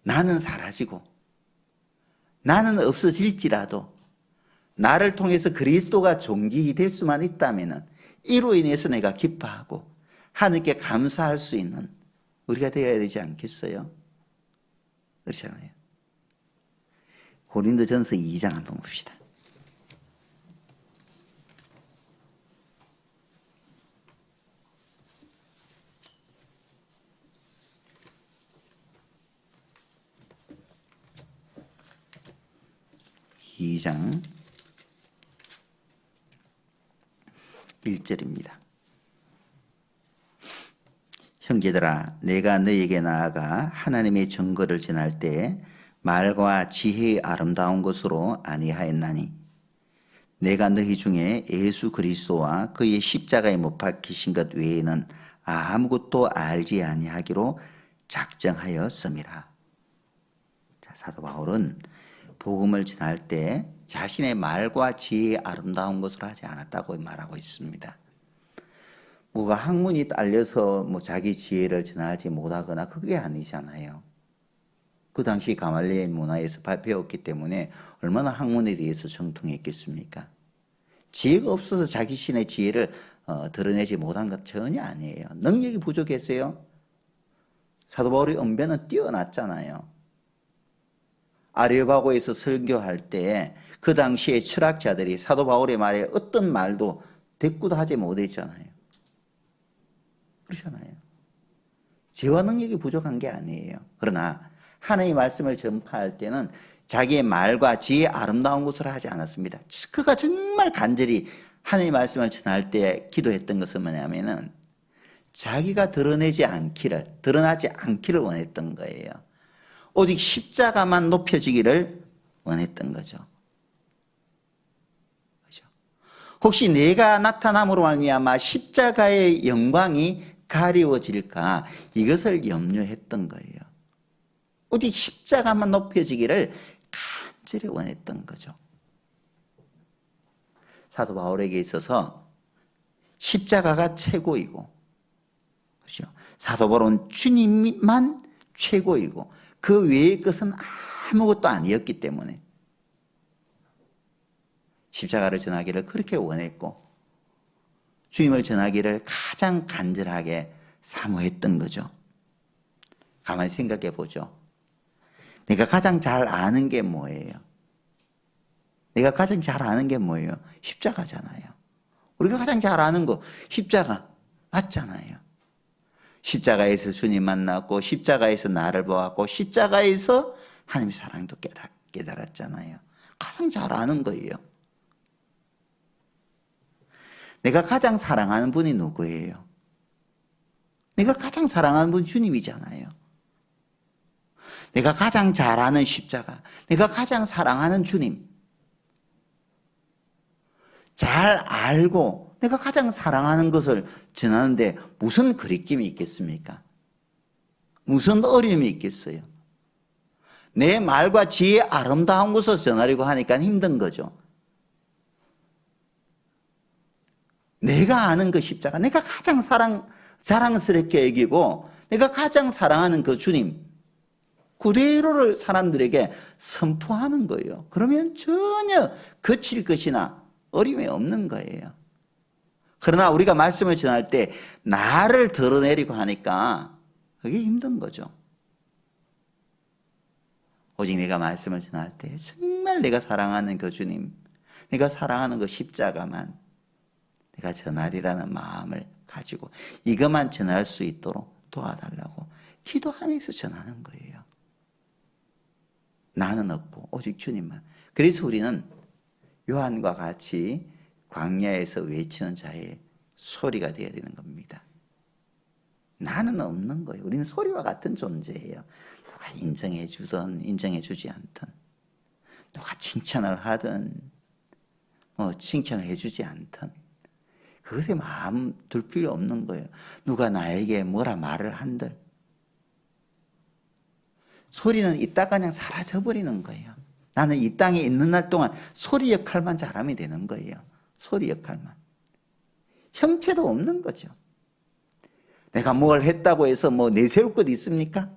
나는 사라지고 나는 없어질지라도 나를 통해서 그리스도가 존귀될 수만 있다면 이로 인해서 내가 기뻐하고 하나님께 감사할 수 있는 우리가 되어야 되지 않겠어요? 그렇잖아요. 고린도전서 2장 한번 봅시다. 2장 1절입니다. 형제들아, 내가 너에게 나아가 하나님의 증거를 전할 때 말과 지혜의 아름다운 것으로 아니하였나니 내가 너희 중에 예수 그리스도와 그의 십자가에 못 박히신 것 외에는 아무것도 알지 아니하기로 작정하였음이라. 자, 사도 바울은 복음을 전할 때 자신의 말과 지혜의 아름다운 것으로 하지 않았다고 말하고 있습니다. 뭐가 학문이 딸려서 자기 지혜를 전하지 못하거나 그게 아니잖아요. 그 당시 가말리엘 문화에서 배웠기 때문에 얼마나 학문에 대해서 정통했겠습니까? 지혜가 없어서 자기 신의 지혜를 드러내지 못한 것 전혀 아니에요. 능력이 부족했어요. 사도 바울의 언변은 뛰어났잖아요. 아레오파고에서 설교할 때 그 당시에 철학자들이 사도 바울의 말에 어떤 말도 대꾸도 하지 못했잖아요. 그렇잖아요. 지혜와 능력이 부족한 게 아니에요. 그러나 하나님의 말씀을 전파할 때는 자기의 말과 지혜의 아름다운 것을 하지 않았습니다. 그가 정말 간절히 하나님의 말씀을 전할 때 기도했던 것은 뭐냐면은 자기가 드러나지 않기를 원했던 거예요. 오직 십자가만 높여지기를 원했던 거죠. 그죠? 혹시 내가 나타남으로 말미암아 십자가의 영광이 가리워질까 이것을 염려했던 거예요. 오직 십자가만 높여지기를 간절히 원했던 거죠. 사도 바울에게 있어서 십자가가 최고이고, 그렇죠? 사도 바울은 주님만 최고이고 그 외의 것은 아무것도 아니었기 때문에 십자가를 전하기를 그렇게 원했고 주님을 전하기를 가장 간절하게 사모했던 거죠. 가만히 생각해 보죠. 내가 가장 잘 아는 게 뭐예요? 내가 가장 잘 아는 게 뭐예요? 십자가잖아요. 우리가 가장 잘 아는 거 십자가 맞잖아요. 십자가에서 주님 만났고 십자가에서 나를 보았고 십자가에서 하나님의 사랑도 깨달았잖아요. 가장 잘 아는 거예요. 내가 가장 사랑하는 분이 누구예요? 내가 가장 사랑하는 분이 주님이잖아요. 내가 가장 잘 아는 십자가, 내가 가장 사랑하는 주님, 잘 알고 내가 가장 사랑하는 것을 전하는데 무슨 거리낌이 있겠습니까? 무슨 어려움이 있겠어요? 내 말과 지혜의 아름다운 것을 전하려고 하니까 힘든 거죠. 내가 아는 그 십자가, 내가 가장 자랑스럽게 여기고 내가 가장 사랑하는 그 주님 그대로를 사람들에게 선포하는 거예요. 그러면 전혀 거칠 것이나 어려움이 없는 거예요. 그러나 우리가 말씀을 전할 때 나를 드러내려고 하니까 그게 힘든 거죠. 오직 내가 말씀을 전할 때 정말 내가 사랑하는 그 주님, 내가 사랑하는 그 십자가만 내가 전하리라는 마음을 가지고 이것만 전할 수 있도록 도와달라고 기도하면서 전하는 거예요. 나는 없고 오직 주님만. 그래서 우리는 요한과 같이 광야에서 외치는 자의 소리가 되어야 되는 겁니다. 나는 없는 거예요. 우리는 소리와 같은 존재예요. 누가 인정해 주든 인정해 주지 않든, 누가 칭찬을 하든 칭찬을 해주지 않든 그것에 마음 둘 필요 없는 거예요. 누가 나에게 뭐라 말을 한들 소리는 이따가 그냥 사라져버리는 거예요. 나는 이 땅에 있는 날 동안 소리 역할만 잘하면 되는 거예요. 소리 역할만. 형체도 없는 거죠. 내가 뭘 했다고 해서 내세울 것 있습니까?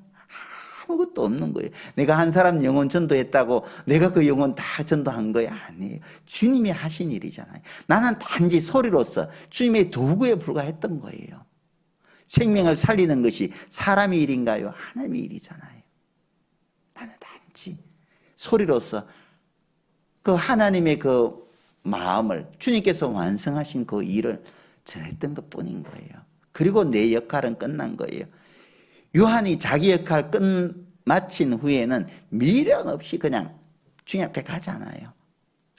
아무것도 없는 거예요. 내가 한 사람 영혼 전도했다고 내가 그 영혼 다 전도한 거예요? 아니에요. 주님이 하신 일이잖아요. 나는 단지 소리로서 주님의 도구에 불과했던 거예요. 생명을 살리는 것이 사람의 일인가요? 하나님의 일이잖아요. 나는 단지 소리로서 그 하나님의 그 마음을 주님께서 완성하신 그 일을 전했던 것 뿐인 거예요. 그리고 내 역할은 끝난 거예요. 요한이 자기 역할 마친 후에는 미련 없이 그냥 주님 앞에 가잖아요.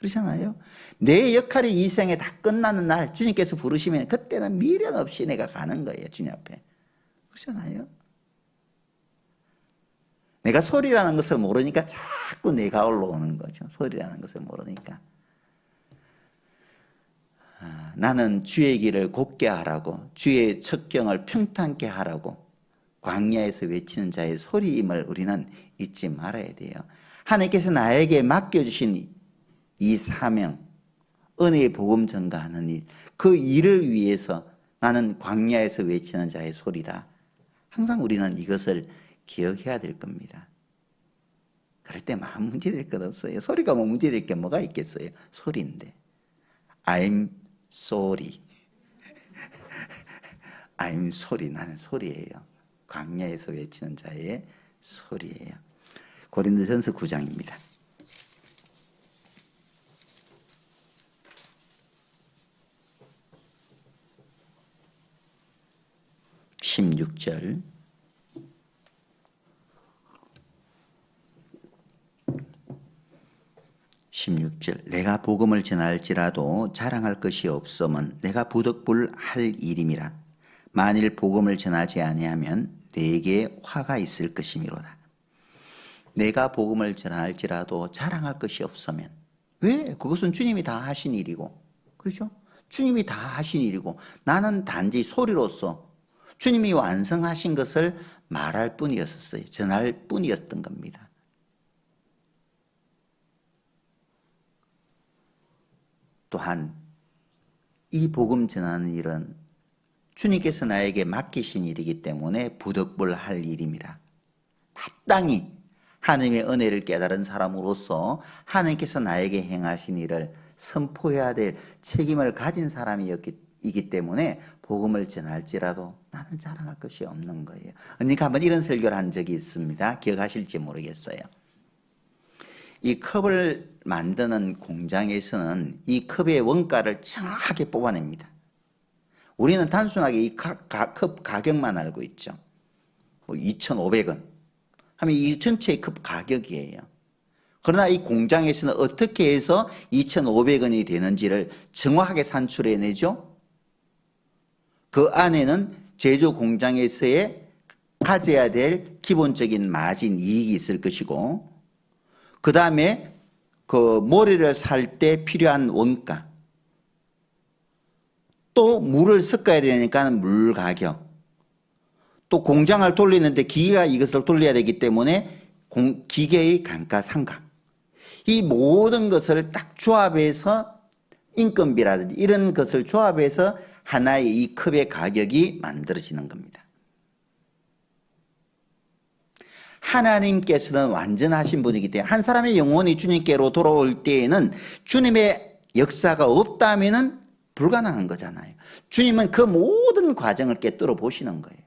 그렇잖아요. 내 역할이 이 생에 다 끝나는 날 주님께서 부르시면 그때는 미련 없이 내가 가는 거예요. 주님 앞에. 그렇잖아요. 내가 소리라는 것을 모르니까 자꾸 내가 올라오는 거죠. 소리라는 것을 모르니까. 나는 주의 길을 곧게 하라고, 주의 첩경을 평탄케 하라고 광야에서 외치는 자의 소리임을 우리는 잊지 말아야 돼요. 하나님께서 나에게 맡겨주신 이 사명, 은혜의 복음 전가하는 일, 그 일을 위해서 나는 광야에서 외치는 자의 소리다. 항상 우리는 이것을 기억해야 될 겁니다. 그럴 때 아무 문제될 것 없어요. 소리가 뭐 문제될 게 뭐가 있겠어요. 소리인데. I'm sorry. I'm sorry. 나는 소리예요. 광야에서 외치는 자의 소리예요. 고린도전서 9장입니다. 16절. 내가 복음을 전할지라도 자랑할 것이 없으면 내가 부득불할 일임이라. 만일 복음을 전하지 아니하면 내게 화가 있을 것이미로다. 내가 복음을 전할지라도 자랑할 것이 없으면, 왜? 그것은 주님이 다 하신 일이고, 그렇죠? 주님이 다 하신 일이고, 나는 단지 소리로서 주님이 완성하신 것을 말할 뿐이었어요. 전할 뿐이었던 겁니다. 또한 이 복음 전하는 일은 주님께서 나에게 맡기신 일이기 때문에 부득불할 일입니다. 마땅히 하나님의 은혜를 깨달은 사람으로서 하나님께서 나에게 행하신 일을 선포해야 될 책임을 가진 사람이기 때문에 복음을 전할지라도 나는 자랑할 것이 없는 거예요. 언니가 한번 이런 설교를 한 적이 있습니다. 기억하실지 모르겠어요. 이 컵을 만드는 공장에서는 이 컵의 원가를 정확하게 뽑아냅니다. 우리는 단순하게 이 컵 가격만 알고 있죠. 뭐 2,500원 하면 이 전체의 컵 가격이에요. 그러나 이 공장에서는 어떻게 해서 2,500원이 되는지를 정확하게 산출해내죠. 그 안에는 제조 공장에서의 가져야 될 기본적인 마진, 이익이 있을 것이고, 그 다음에 그 모래를 살 때 필요한 원가, 또 물을 섞어야 되니까 물 가격, 또 공장을 돌리는데 기계가 이것을 돌려야 되기 때문에 기계의 감가상각, 이 모든 것을 딱 조합해서 인건비라든지 이런 것을 조합해서 하나의 이 컵의 가격이 만들어지는 겁니다. 하나님께서는 완전하신 분이기 때문에 한 사람의 영혼이 주님께로 돌아올 때에는 주님의 역사가 없다면 불가능한 거잖아요. 주님은 그 모든 과정을 꿰뚫어 보시는 거예요.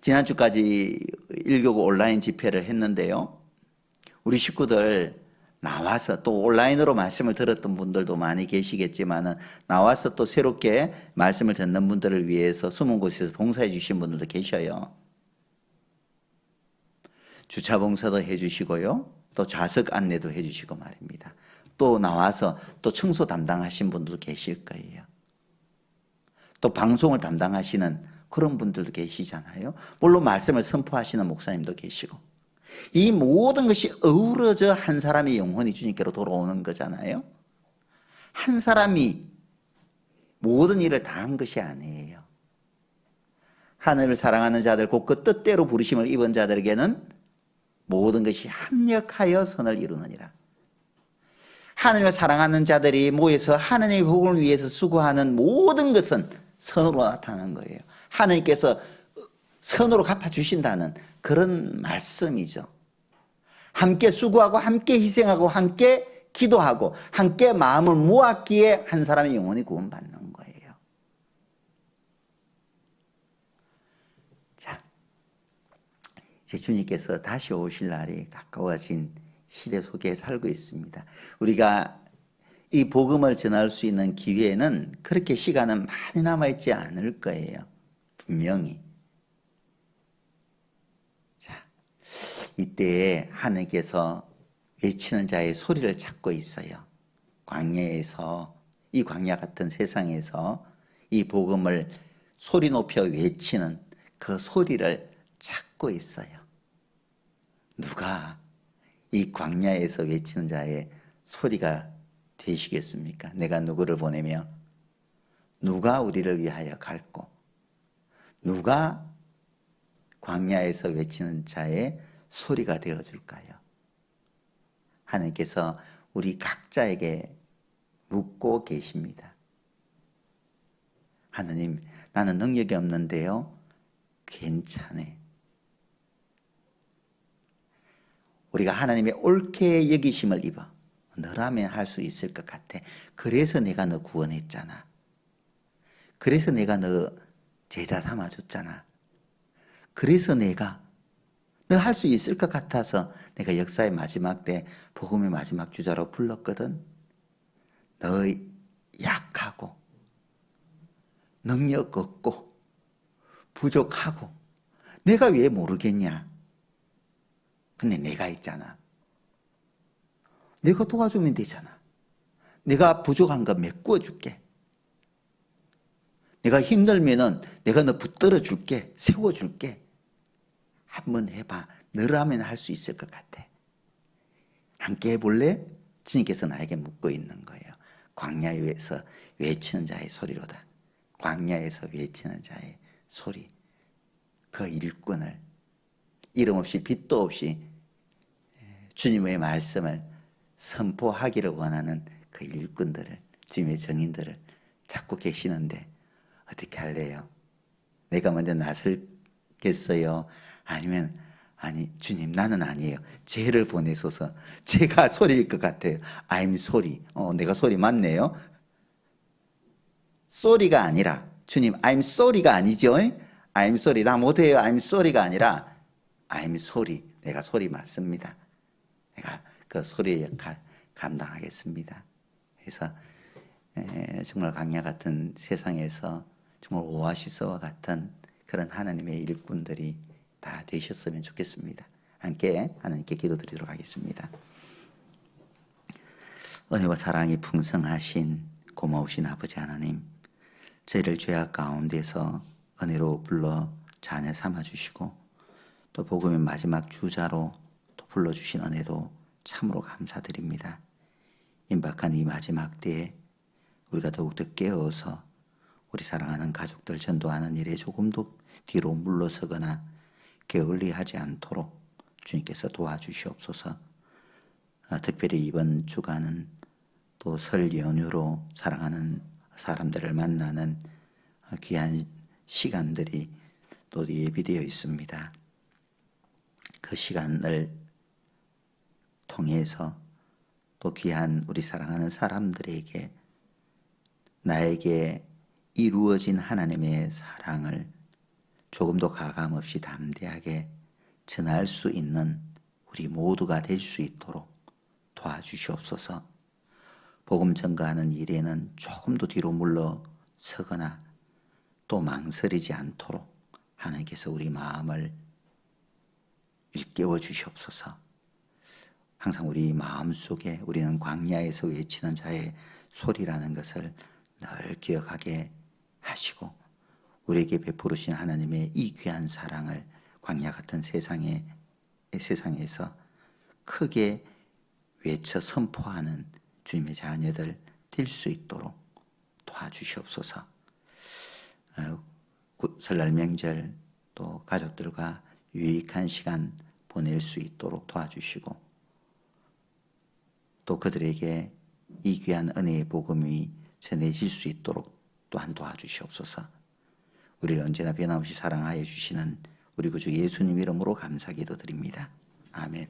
지난주까지 1교구 온라인 집회를 했는데요. 우리 식구들 나와서 또 온라인으로 말씀을 들었던 분들도 많이 계시겠지만 나와서 또 새롭게 말씀을 듣는 분들을 위해서 숨은 곳에서 봉사해 주신 분들도 계셔요. 주차 봉사도 해주시고요. 또 좌석 안내도 해주시고 말입니다. 또 나와서 또 청소 담당하신 분들도 계실 거예요. 또 방송을 담당하시는 그런 분들도 계시잖아요. 물론 말씀을 선포하시는 목사님도 계시고, 이 모든 것이 어우러져 한 사람의 영혼이 주님께로 돌아오는 거잖아요. 한 사람이 모든 일을 다 한 것이 아니에요. 하늘을 사랑하는 자들, 곧 그 뜻대로 부르심을 입은 자들에게는 모든 것이 합력하여 선을 이루느니라. 하늘을 사랑하는 자들이 모여서 하나님의 복음을 위해서 수고하는 모든 것은 선으로 나타나는 거예요. 하나님께서 선으로 갚아주신다는 그런 말씀이죠. 함께 수고하고 함께 희생하고 함께 기도하고 함께 마음을 모았기에 한 사람의 영혼이 구원받는 거예요. 자, 이제 주님께서 다시 오실 날이 가까워진 시대 속에 살고 있습니다. 우리가 이 복음을 전할 수 있는 기회는 그렇게 시간은 많이 남아있지 않을 거예요. 분명히. 자, 이때에 하나님께서 외치는 자의 소리를 찾고 있어요. 광야에서, 이 광야 같은 세상에서 이 복음을 소리 높여 외치는 그 소리를 찾고 있어요. 누가 이 광야에서 외치는 자의 소리가 되시겠습니까? 내가 누구를 보내며 누가 우리를 위하여 갈고, 누가 광야에서 외치는 자의 소리가 되어줄까요? 하나님께서 우리 각자에게 묻고 계십니다. 하나님, 나는 능력이 없는데요. 괜찮네. 우리가 하나님의 옳게 여기심을 입어 너라면 할 수 있을 것 같아. 그래서 내가 너 구원했잖아. 그래서 내가 너 제자 삼아줬잖아. 그래서 내가 너 할 수 있을 것 같아서 내가 역사의 마지막 때 복음의 마지막 주자로 불렀거든. 너 약하고 능력 없고 부족하고 내가 왜 모르겠냐? 근데 내가 있잖아. 내가 도와주면 되잖아. 내가 부족한 거 메꾸어 줄게. 내가 힘들면은 내가 너 붙들어 줄게. 세워 줄게. 한번 해봐. 너라면 할 수 있을 것 같아. 함께 해볼래? 주님께서 나에게 묻고 있는 거예요. 광야에서 외치는 자의 소리로다. 광야에서 외치는 자의 소리. 그 일꾼을 이름 없이 빛도 없이 주님의 말씀을 선포하기를 원하는 그 일꾼들을, 주님의 정인들을 찾고 계시는데 어떻게 할래요? 내가 먼저 나설겠어요? 아니면 아니 주님 나는 아니에요. 쟤를 보내소서. 제가 소리일 것 같아요. I'm sorry. 내가 소리 맞네요. sorry가 아니라 주님 I'm sorry가 아니죠. I'm sorry 나 못해요. I'm sorry가 아니라 I'm sorry. 내가 소리 맞습니다. 내가 그 소리의 역할 감당하겠습니다. 그래서 정말 광야 같은 세상에서 정말 오아시스와 같은 그런 하나님의 일꾼들이 다 되셨으면 좋겠습니다. 함께 하나님께 기도드리도록 하겠습니다. 은혜와 사랑이 풍성하신 고마우신 아버지 하나님, 저희를 죄악 가운데서 은혜로 불러 자녀 삼아주시고 또 복음의 마지막 주자로 또 불러주신 은혜도 참으로 감사드립니다. 임박한 이 마지막 때에 우리가 더욱더 깨어서 우리 사랑하는 가족들 전도하는 일에 조금도 뒤로 물러서거나 게을리하지 않도록 주님께서 도와주시옵소서. 특별히 이번 주간은 또 설 연휴로 사랑하는 사람들을 만나는 귀한 시간들이 또 예비되어 있습니다. 그 시간을 통해서 또 귀한 우리 사랑하는 사람들에게 나에게 이루어진 하나님의 사랑을 조금도 가감없이 담대하게 전할 수 있는 우리 모두가 될 수 있도록 도와주시옵소서. 복음 전가하는 일에는 조금도 뒤로 물러서거나 또 망설이지 않도록 하나님께서 우리 마음을 일깨워 주시옵소서. 항상 우리 마음속에 우리는 광야에서 외치는 자의 소리라는 것을 늘 기억하게 하시고 우리에게 베푸르신 하나님의 이 귀한 사랑을 광야 같은 세상에서 크게 외쳐 선포하는 주님의 자녀들 될 수 있도록 도와주시옵소서. 설날 명절 또 가족들과 유익한 시간 보낼 수 있도록 도와주시고 또 그들에게 이 귀한 은혜의 복음이 전해질 수 있도록 또한 도와주시옵소서. 우리를 언제나 변함없이 사랑하여 주시는 우리 구주 예수님 이름으로 감사 기도드립니다. 아멘.